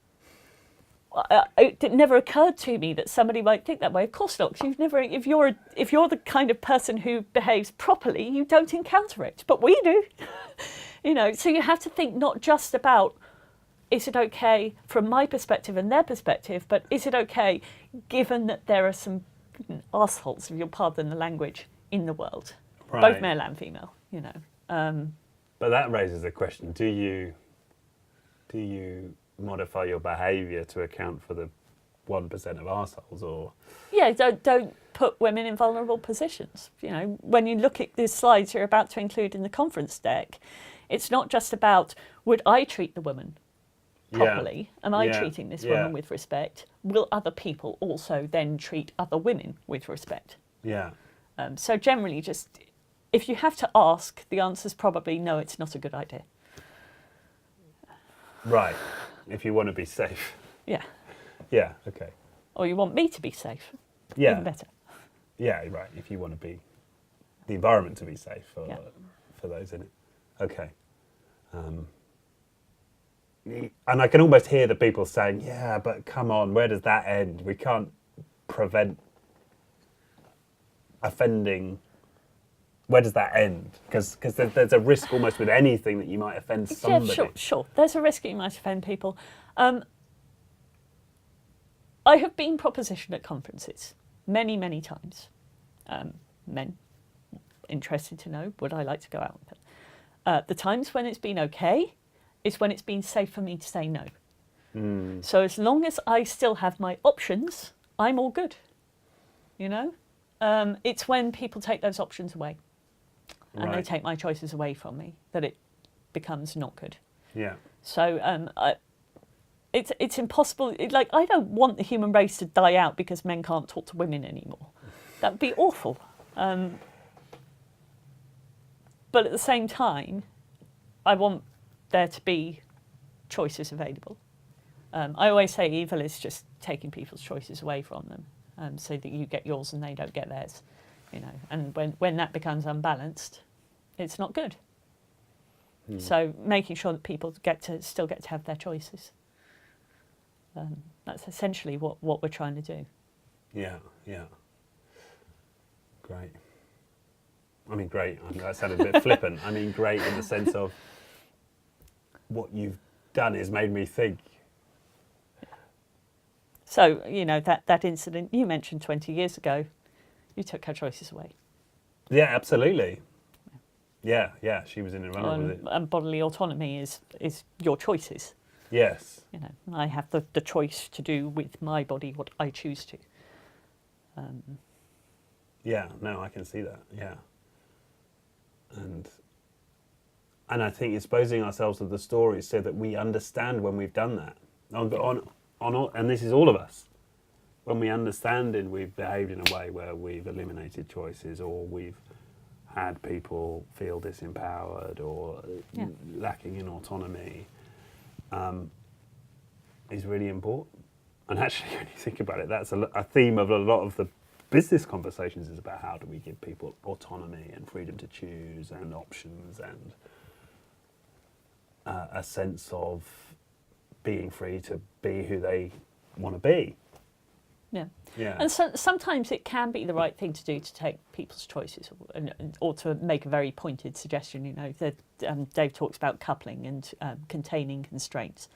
It never occurred to me that somebody might think that way. Of course not, because if you're the kind of person who behaves properly, you don't encounter it. But we do. So you have to think not just about, is it okay from my perspective and their perspective, but is it okay given that there are some arseholes, if you'll pardon the language, in the world, both male and female, But that raises a question: do you modify your behaviour to account for the 1% of arseholes, or? Yeah, don't put women in vulnerable positions. When you look at the slides you're about to include in the conference deck, it's not just about would I treat the woman properly? Am I treating this woman with respect? Will other people also then treat other women with respect? Yeah. So generally, just if you have to ask, the answer's probably no, it's not a good idea. Right. If you want to be safe. Yeah. Yeah, okay. Or you want me to be safe. Yeah. Even better. Yeah, right. If you want the environment to be safe for those in it. Okay. And I can almost hear the people saying, yeah, but come on, where does that end? We can't prevent offending. Where does that end? Because there's a risk almost with anything that you might offend somebody. Yeah, sure. There's a risk that you might offend people. I have been propositioned at conferences many, many times. Men interested to know, would I like to go out with them? The times when it's been okay is when it's been safe for me to say no. So as long as I still have my options, I'm all good. It's when people take those options away and they take my choices away from me that it becomes not good. Yeah. So it's impossible. I don't want the human race to die out because men can't talk to women anymore. That would be awful. But at the same time, I want there to be choices available. I always say evil is just taking people's choices away from them, so that you get yours and they don't get theirs. And when that becomes unbalanced, it's not good. So making sure that people still get to have their choices. That's essentially what we're trying to do. Yeah. Great. I mean, great. That sounded a bit flippant. I mean, great in the sense of what you've done has made me think. So, that incident you mentioned 20 years ago, you took her choices away. Yeah, absolutely. Yeah, she was in a run with it. And bodily autonomy is your choices. Yes. I have the choice to do with my body what I choose to. Yeah, no, I can see that. Yeah. And I think exposing ourselves to the stories so that we understand when we've done that. And this is all of us. When we understand it, we've behaved in a way where we've eliminated choices, or we've had people feel disempowered or lacking in autonomy, is really important. And actually, when you think about it, that's a theme of a lot of the business conversations, is about how do we give people autonomy and freedom to choose and options and a sense of being free to be who they want to be. Yeah. And so, sometimes it can be the right thing to do to take people's choices, or to make a very pointed suggestion. Dave talks about coupling and containing constraints.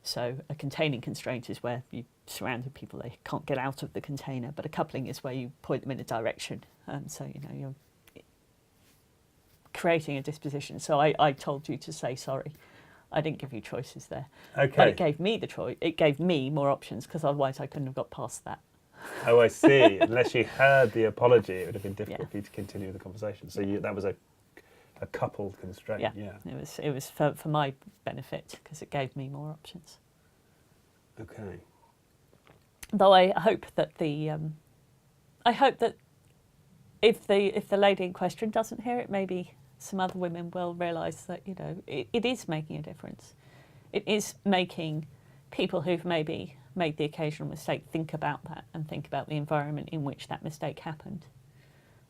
So a containing constraint is where you surrounded people, they can't get out of the container, but a coupling is where you point them in a direction. So you're creating a disposition. So I told you to say sorry. I didn't give you choices there. Okay. But it gave me the choice. It gave me more options, because otherwise I couldn't have got past that. Oh, I see. Unless you heard the apology, it would have been difficult for you to continue the conversation. So that was a coupled constraint. Yeah. It was for my benefit, because it gave me more options. Okay. Though I hope that if the lady in question doesn't hear it, maybe some other women will realise that it is making a difference. It is making people who've maybe made the occasional mistake think about that and think about the environment in which that mistake happened.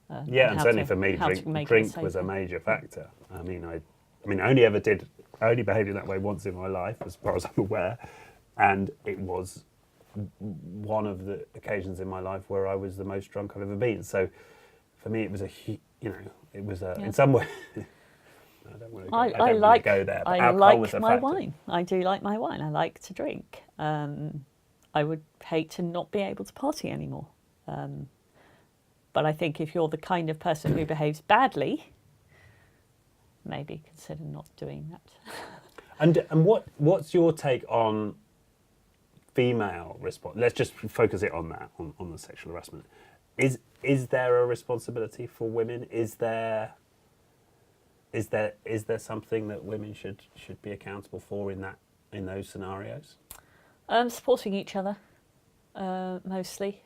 And certainly for me, drink was a major factor. I mean, I only behaved in that way once in my life, as far as I'm aware, and it was one of the occasions in my life where I was the most drunk I've ever been. So, for me, it was in some way. I don't want to go there. But I like my wine. I do like my wine. I like to drink. I would hate to not be able to party anymore. But I think if you're the kind of person who behaves badly, maybe consider not doing that. And what's your take on female response? Let's just focus it on that, on the sexual harassment. Is there a responsibility for women? Is there something that women should be accountable for in those scenarios? Supporting each other, mostly.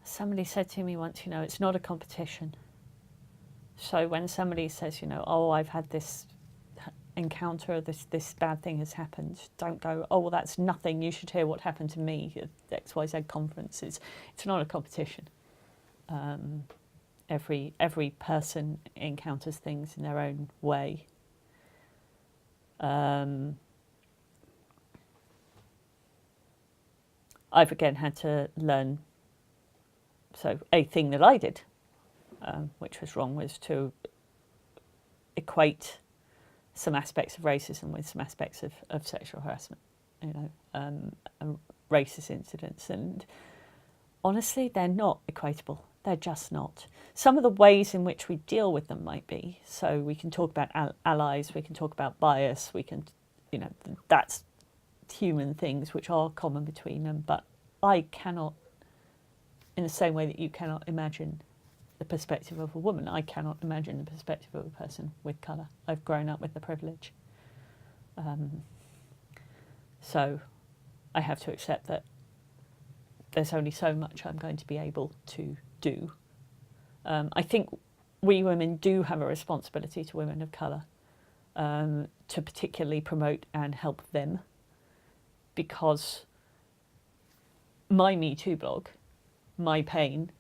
Somebody said to me once, it's not a competition. So when somebody says, oh, I've had this encounter, this bad thing has happened, don't go, oh, well, that's nothing, you should hear what happened to me at XYZ conferences. It's not a competition. Every person encounters things in their own way. I've again had to learn. So a thing that I did, which was wrong, was to equate some aspects of racism with some aspects of sexual harassment, and racist incidents. And honestly, they're not equatable. They're just not. Some of the ways in which we deal with them might be. So we can talk about allies, we can talk about bias, we can, that's human things which are common between them. But I cannot, in the same way that you cannot imagine the perspective of a woman, I cannot imagine the perspective of a person with colour. I've grown up with the privilege. So I have to accept that there's only so much I'm going to be able to do. I think we women do have a responsibility to women of colour to particularly promote and help them, because my MeToo blog, my pain,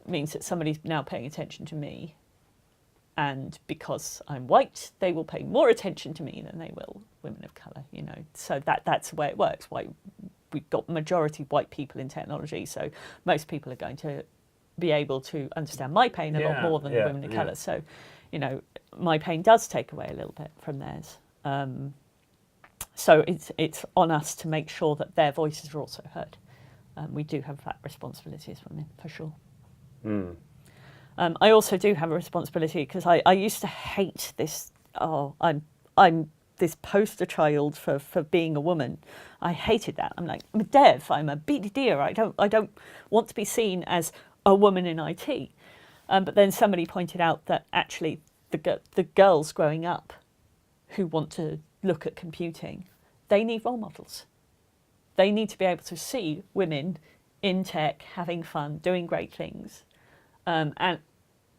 means that somebody's now paying attention to me, and because I'm white, they will pay more attention to me than they will women of colour, you know. So that's the way it works. Why we've got majority white people in technology, so most people are going to be able to understand my pain a lot more than women of colour. So, you know, my pain does take away a little bit from theirs. So it's on us to make sure that their voices are also heard. We do have that responsibility as women, for sure. I also do have a responsibility because I used to hate this. Oh, I'm this poster child for being a woman. I hated that. I'm like, I'm a dev. I'm a BDDer. I don't want to be seen as a woman in IT. But then somebody pointed out that actually the girls growing up who want to look at computing, they need role models. They need to be able to see women in tech having fun, doing great things. And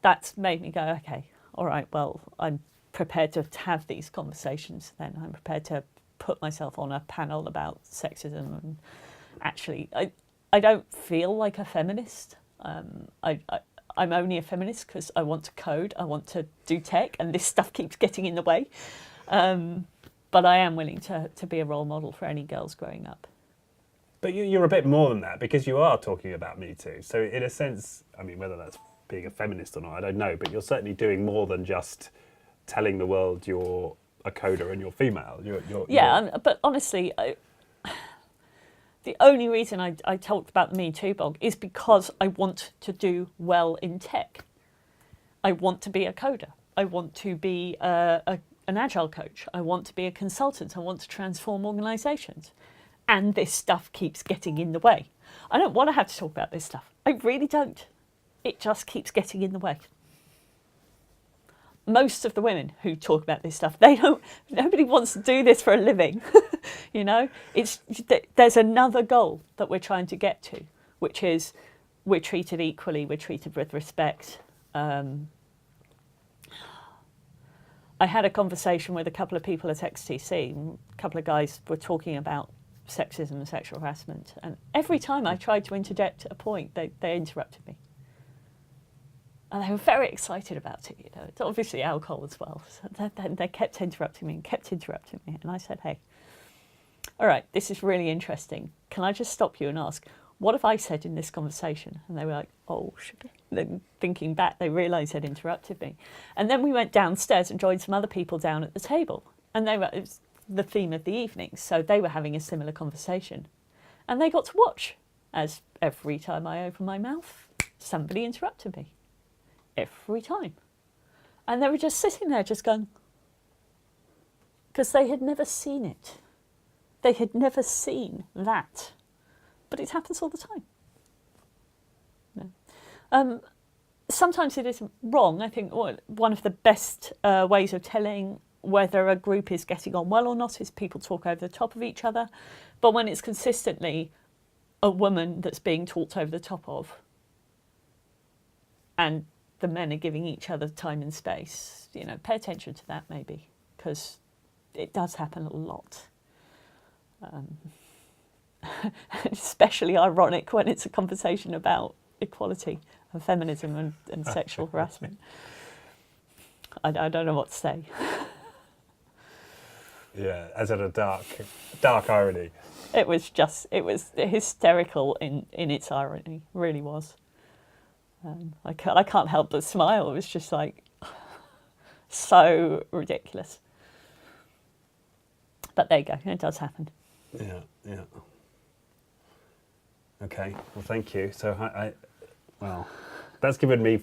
that's made me go, okay, all right, well, I'm prepared to have these conversations then. I'm prepared to put myself on a panel about sexism. And actually, I don't feel like a feminist. I'm only a feminist because I want to code, I want to do tech, and this stuff keeps getting in the way. But I am willing to be a role model for any girls growing up. But you're a bit more than that, because you are talking about Me Too. So in a sense, I mean, whether that's being a feminist or not, I don't know, but you're certainly doing more than just telling the world you're a coder and you're female. But honestly, the only reason I talked about the Me Too blog is because I want to do well in tech. I want to be a coder. I want to be an agile coach. I want to be a consultant. I want to transform organisations. And this stuff keeps getting in the way. I don't want to have to talk about this stuff. I really don't. It just keeps getting in the way. Most of the women who talk about this stuff, nobody wants to do this for a living. You know, there's another goal that we're trying to get to, which is we're treated equally, we're treated with respect. I had a conversation with a couple of people at XTC. A couple of guys were talking about sexism and sexual harassment, and every time I tried to interject a point, they interrupted me. And they were very excited about it, you know. It's obviously alcohol as well. So they kept interrupting me, and I said, hey, all right, this is really interesting. Can I just stop you and ask, what have I said in this conversation? And they were like, oh, should I? Then thinking back, they realised they'd interrupted me. And then we went downstairs and joined some other people down at the table. And it was the theme of the evening, so they were having a similar conversation. And they got to watch, as every time I opened my mouth, somebody interrupted me. Every time. And they were just sitting there just going, because they had never seen it. They had never seen that. But it happens all the time. No. Sometimes it is wrong. I think one of the best ways of telling whether a group is getting on well or not is people talk over the top of each other. But when it's consistently a woman that's being talked over the top of, and the men are giving each other time and space, you know, pay attention to that maybe, because it does happen a lot. Especially ironic when it's a conversation about equality and feminism and sexual harassment. I don't know what to say. Yeah, as in a dark irony. It was hysterical in its irony, really was. I can't help but smile. It was just like so ridiculous. But there you go. It does happen. Yeah. Okay. Well, thank you. So well, that's given me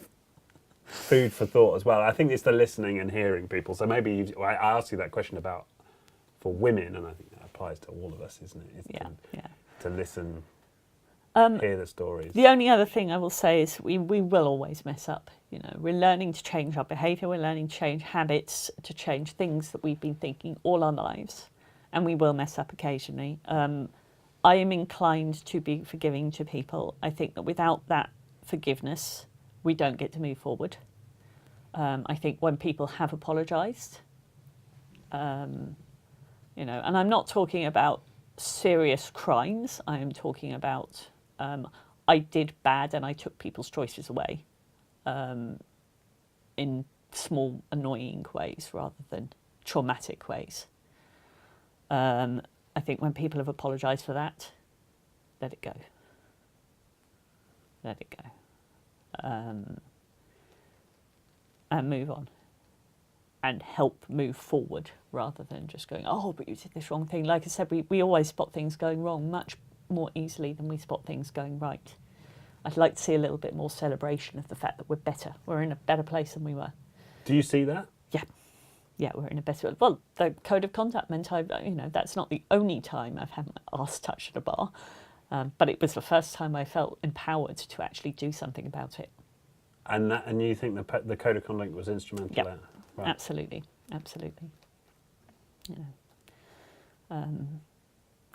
food for thought as well. I think it's the listening and hearing people. So maybe I asked you that question about for women, and I think that applies to all of us, isn't it? To listen. hear the stories. The only other thing I will say is we will always mess up. You know, we're learning to change our behaviour, we're learning to change habits, to change things that we've been thinking all our lives, and we will mess up occasionally. I am inclined to be forgiving to people. I think that without that forgiveness, we don't get to move forward. I think when people have apologised, you know, and I'm not talking about serious crimes, I am talking about I did bad and I took people's choices away in small, annoying ways rather than traumatic ways. I think when people have apologised for that, let it go. Let it go. And move on. And help move forward rather than just going, oh, but you did this wrong thing. Like I said, we always spot things going wrong much more easily than we spot things going right. I'd like to see a little bit more celebration of the fact that we're better. We're in a better place than we were. Do you see that? Yeah. Yeah, we're in a better... Well, the code of conduct meant that's not the only time I've had my arse touched at a bar, but it was the first time I felt empowered to actually do something about it. And you think the code of conduct was instrumental there? Right. Absolutely. You know.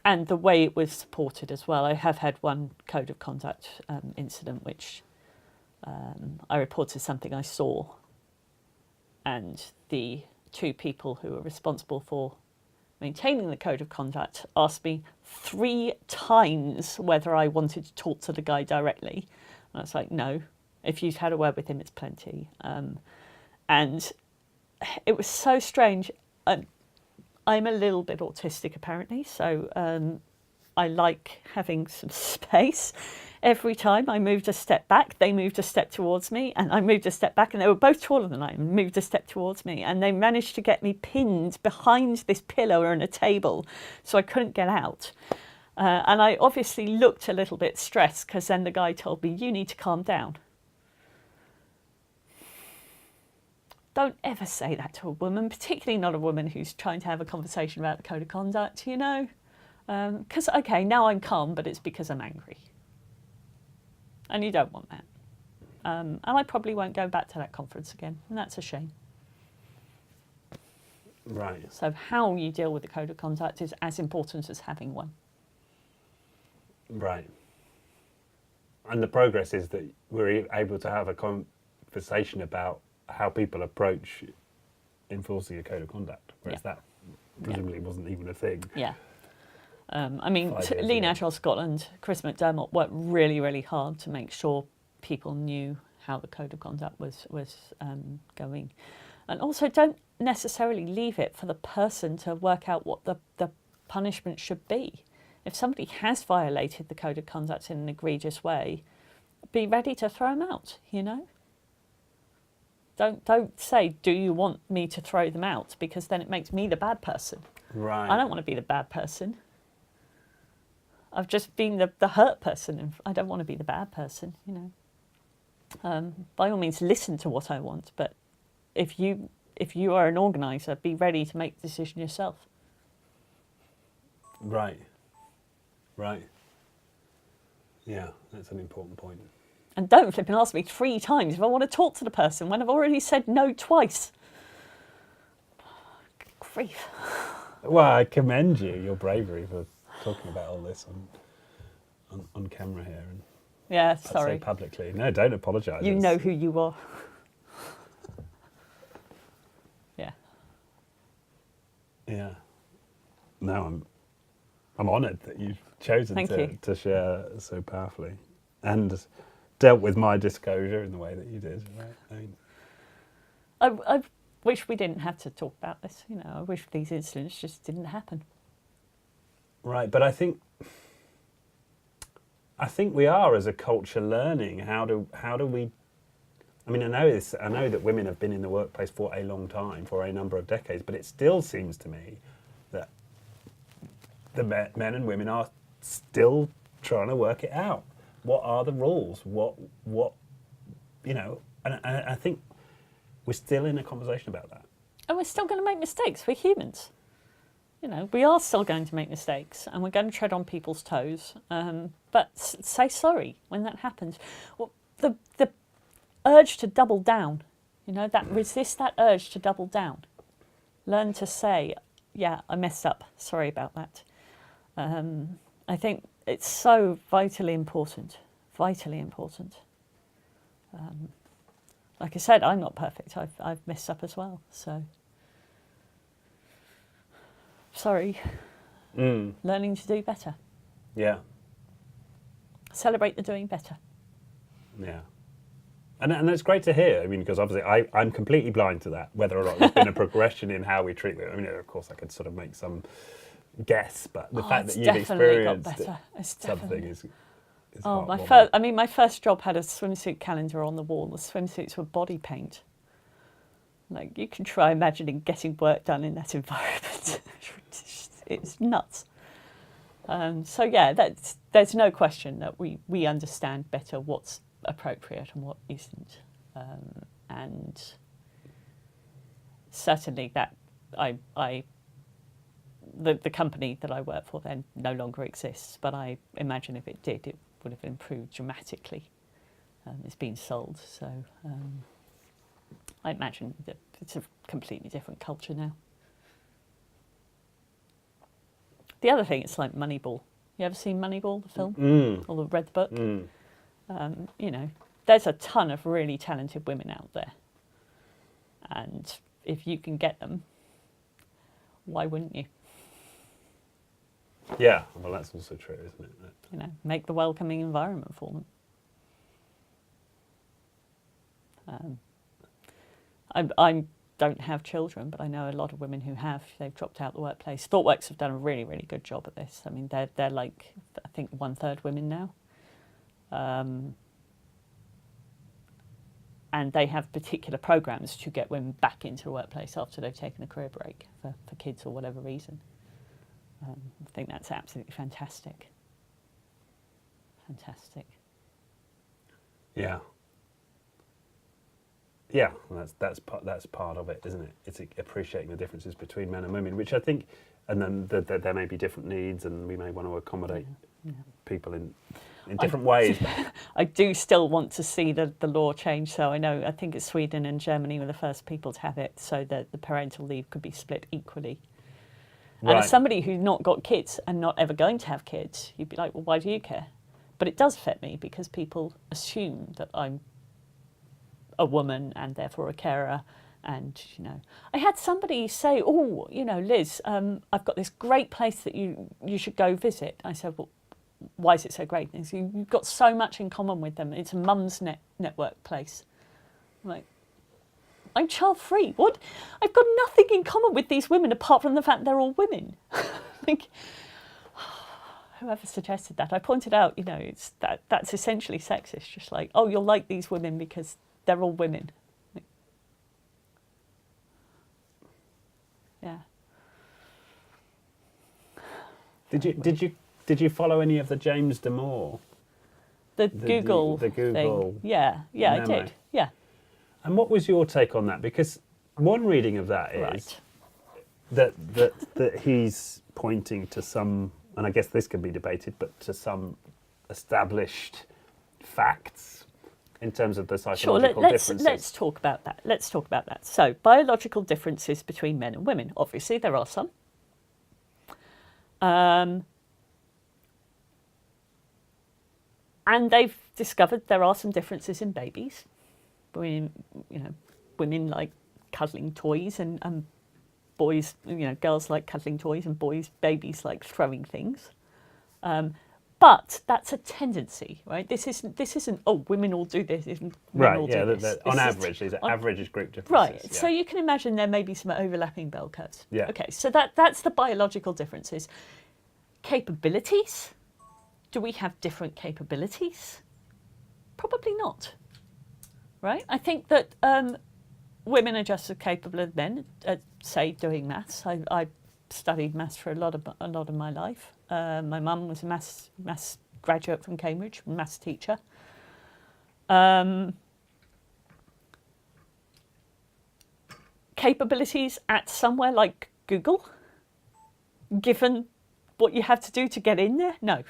And the way it was supported as well. I have had one code of conduct incident which I reported something I saw, and the two people who were responsible for maintaining the code of conduct asked me 3 times whether I wanted to talk to the guy directly. And I was like, no, if you've had a word with him, it's plenty. And it was so strange. I'm a little bit autistic, apparently, so I like having some space. Every time I moved a step back, they moved a step towards me, and I moved a step back, and they were both taller than I and moved a step towards me, and they managed to get me pinned behind this pillow and a table, so I couldn't get out. And I obviously looked a little bit stressed, because then the guy told me, you need to calm down. Don't ever say that to a woman, particularly not a woman who's trying to have a conversation about the code of conduct, you know? Because, okay, now I'm calm, but it's because I'm angry. And you don't want that. And I probably won't go back to that conference again, and that's a shame. Right. So how you deal with the code of conduct is as important as having one. Right. And the progress is that we're able to have a conversation about how people approach enforcing a code of conduct, whereas that presumably wasn't even a thing. Yeah. I mean, Lean Agile Scotland, Chris McDermott worked really, really hard to make sure people knew how the code of conduct was going. And also don't necessarily leave it for the person to work out what the punishment should be. If somebody has violated the code of conduct in an egregious way, be ready to throw them out, you know? Don't say, do you want me to throw them out? Because then it makes me the bad person. Right. I don't want to be the bad person. I've just been the hurt person, and I don't want to be the bad person, you know. By all means, listen to what I want, but if you are an organiser, be ready to make the decision yourself. Right. Right. Yeah, that's an important point. And don't flip and ask me 3 times if I want to talk to the person when I've already said no twice. Grief. Well, I commend you, your bravery for talking about all this on camera here. And yeah, sorry. So publicly. No, don't apologise. You know who you are. Yeah. Yeah. No, I'm honoured that you've chosen to share so powerfully and dealt with my disclosure in the way that you did. Right? I wish we didn't have to talk about this. You know, I wish these incidents just didn't happen. Right, but I think we are as a culture learning how do we. I mean, I know that women have been in the workplace for a long time, for a number of decades, but it still seems to me that the men and women are still trying to work it out. What are the rules? What you know? And I think we're still in a conversation about that. And we're still going to make mistakes. We're humans. you know, we are still going to make mistakes and we're going to tread on people's toes, but say sorry when that happens. Well, the urge to double down, you know, resist that urge to double down. Learn to say, yeah, I messed up, sorry about that. I think it's so vitally important. Like I said, I'm not perfect. I've messed up as well. So, sorry. Learning to do better. Yeah. Celebrate the doing better. Yeah. And it's great to hear. I mean, because obviously I'm completely blind to that, whether or not there's been a progression in how we treat women. I mean, of course, I could sort of make some guess, but the fact that you've experienced something is my first job had a swimsuit calendar on the wall. The swimsuits were body paint. Like, you can try imagining getting work done in that environment. It's nuts. So yeah, there's no question that we understand better what's appropriate and what isn't, and certainly that the company that I work for then no longer exists, but I imagine if it did, it would have improved dramatically. It's been sold, so I imagine that it's a completely different culture now. The other thing, it's like Moneyball. You ever seen Moneyball, the film? Or read the book? You know, there's a ton of really talented women out there. And if you can get them, why wouldn't you? Yeah, well, that's also true, isn't it? You know, make the welcoming environment for them. I don't have children, but I know a lot of women who have. They've dropped out the workplace. ThoughtWorks have done a really, really good job at this. I mean, they're like, I think 1/3 women now. And they have particular programs to get women back into the workplace after they've taken a career break for kids or whatever reason. I think that's absolutely fantastic. Fantastic. Yeah. Yeah, that's part of it, isn't it? It's appreciating the differences between men and women, which I think, and then there may be different needs, and we may want to accommodate people in different ways. I do still want to see the law change. So I think it's Sweden and Germany were the first people to have it, so that the parental leave could be split equally. And as somebody who's not got kids and not ever going to have kids, you'd be like, well, why do you care? But it does affect me because people assume that I'm a woman and therefore a carer. And, you know, I had somebody say, oh, you know, Liz, I've got this great place that you should go visit. I said, well, why is it so great? And he said, you've got so much in common with them. It's a mum's network place. I'm like, I'm child-free. What? I've got nothing in common with these women apart from the fact they're all women. Like, whoever suggested that, I pointed out, you know, that's essentially sexist. Just like, oh, you'll like these women because they're all women. Like, yeah. Did you follow any of the James Damore? The Google thing? Yeah, I did. Yeah. And what was your take on that? Because one reading of that is that he's pointing to some, and I guess this can be debated, but to some established facts in terms of the psychological differences. Let's talk about that. So, biological differences between men and women. Obviously, there are some. And they've discovered there are some differences in babies. Women like cuddling toys, and boys, girls like cuddling toys, and babies like throwing things. But that's a tendency, right? This isn't. Oh, women all do this. Right. On average, these are average group differences. Right. Yeah. So you can imagine there may be some overlapping bell curves. Yeah. Okay. So that's the biological differences. Capabilities. Do we have different capabilities? Probably not. Right? I think that women are just as capable as men at, say, doing maths. I studied maths for a lot of my life. My mum was a maths graduate from Cambridge, maths teacher. Capabilities at somewhere like Google, given what you have to do to get in there? No.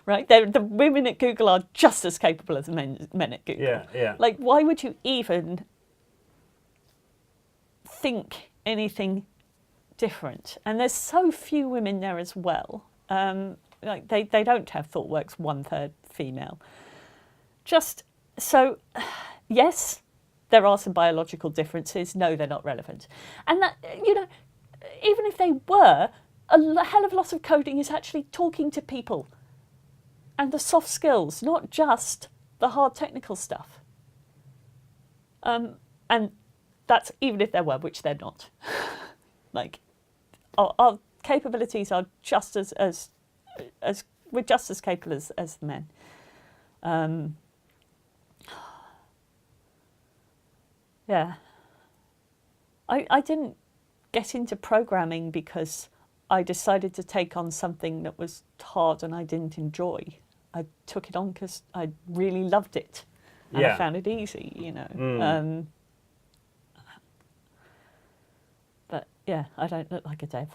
Right? The women at Google are just as capable as the men at Google. Yeah, yeah. Like, why would you even think anything different? And there's so few women there as well. Like they don't have ThoughtWorks 1/3 female. Just so, yes, there are some biological differences. No, they're not relevant. And that, you know, even if they were, a hell of a lot of coding is actually talking to people and the soft skills, not just the hard technical stuff. And that's even if there were, which they're not. Like, our capabilities are just as we're just as capable as the men. Yeah. I didn't get into programming because I decided to take on something that was hard and I didn't enjoy. I took it on because I really loved it and I found it easy, you know. But yeah, I don't look like a dev.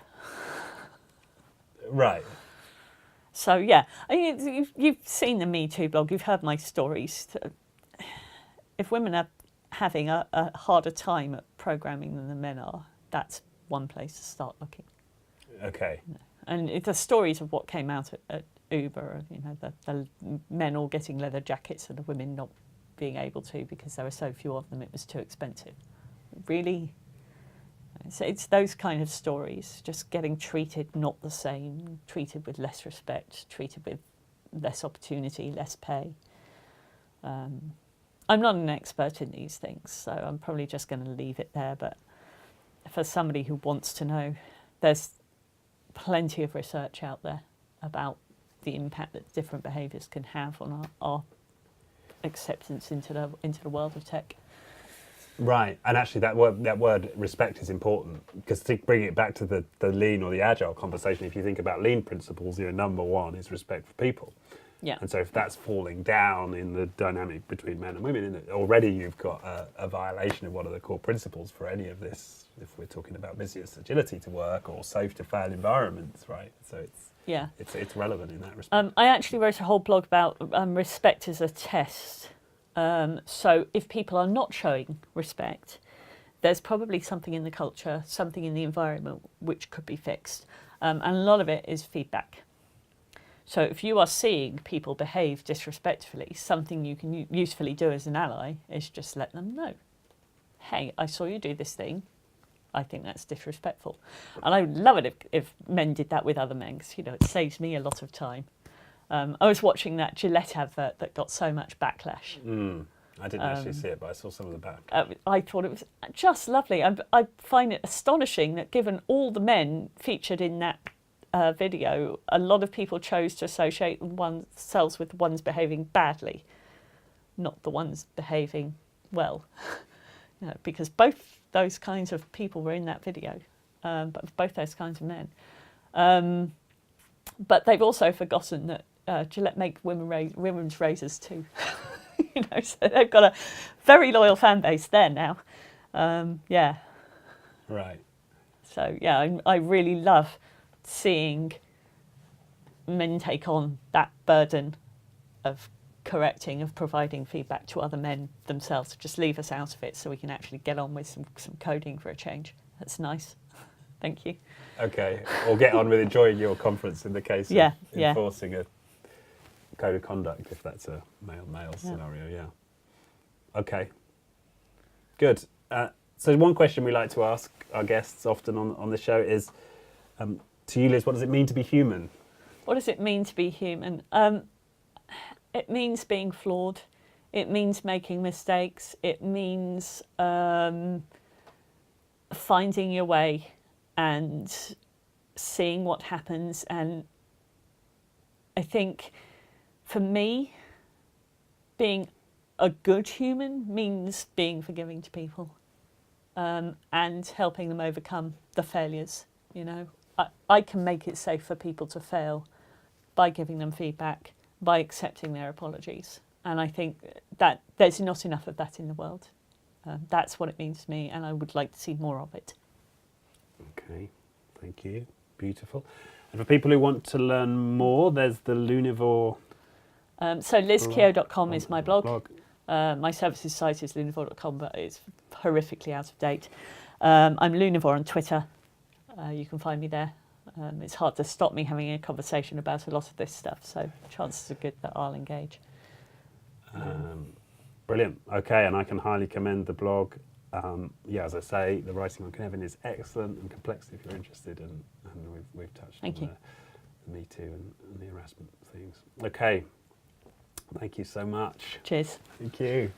Right. So yeah, I mean, you've seen the MeToo blog, you've heard my stories. If women are having a harder time at programming than the men are, that's one place to start looking. Okay. And the stories of what came out at Uber, you know, the men all getting leather jackets and the women not being able to because there were so few of them, it was too expensive. Really, it's those kind of stories, just getting treated not the same, treated with less respect, treated with less opportunity, less pay. I'm not an expert in these things, so I'm probably just going to leave it there. But for somebody who wants to know, there's plenty of research out there about the impact that different behaviours can have on our acceptance into the world of tech. Right, and actually that word respect is important, because to bring it back to the lean or the agile conversation, if you think about lean principles, number one is respect for people. Yeah. And so if that's falling down in the dynamic between men and women, already you've got a violation of one of the core principles for any of this, if we're talking about business agility to work or safe to fail environments, right? So it's relevant in that respect. I actually wrote a whole blog about respect as a test. So if people are not showing respect, there's probably something in the culture, something in the environment which could be fixed. And a lot of it is feedback. So if you are seeing people behave disrespectfully, something you can usefully do as an ally is just let them know. Hey, I saw you do this thing. I think that's disrespectful. And I would love it if men did that with other men, because, you know, it saves me a lot of time. I was watching that Gillette advert that got so much backlash. I didn't actually see it, but I saw some of the back. I thought it was just lovely. I find it astonishing that given all the men featured in that video, a lot of people chose to associate themselves with the ones behaving badly, not the ones behaving well. You know, because both those kinds of people were in that video, but both those kinds of men. But they've also forgotten that Gillette make women's razors too. You know, so they've got a very loyal fan base there now. Yeah. Right. So yeah, I really love seeing men take on that burden of correcting, of providing feedback to other men themselves. Just leave us out of it so we can actually get on with some coding for a change. That's nice. Thank you. Okay, or get on with enjoying your conference in the case of enforcing a code of conduct, if that's a male-male scenario, yeah. Okay, good. So one question we like to ask our guests often on the show is, to you, Liz, what does it mean to be human? What does it mean to be human? It means being flawed. It means making mistakes. It means finding your way and seeing what happens. And I think for me, being a good human means being forgiving to people and helping them overcome the failures. You know, I can make it safe for people to fail by giving them feedback, by accepting their apologies. And I think that there's not enough of that in the world. That's what it means to me, and I would like to see more of it. Okay, thank you. Beautiful. And for people who want to learn more, there's the Lunivore. So lizkeogh.com is my blog. My services site is lunivore.com, but it's horrifically out of date. I'm Lunivore on Twitter. You can find me there. It's hard to stop me having a conversation about a lot of this stuff, so chances are good that I'll engage. Brilliant. Okay, and I can highly commend the blog. As I say, the writing on Cynefin is excellent and complex if you're interested, and we've touched on the MeToo and the harassment things. Okay, thank you so much. Cheers. Thank you.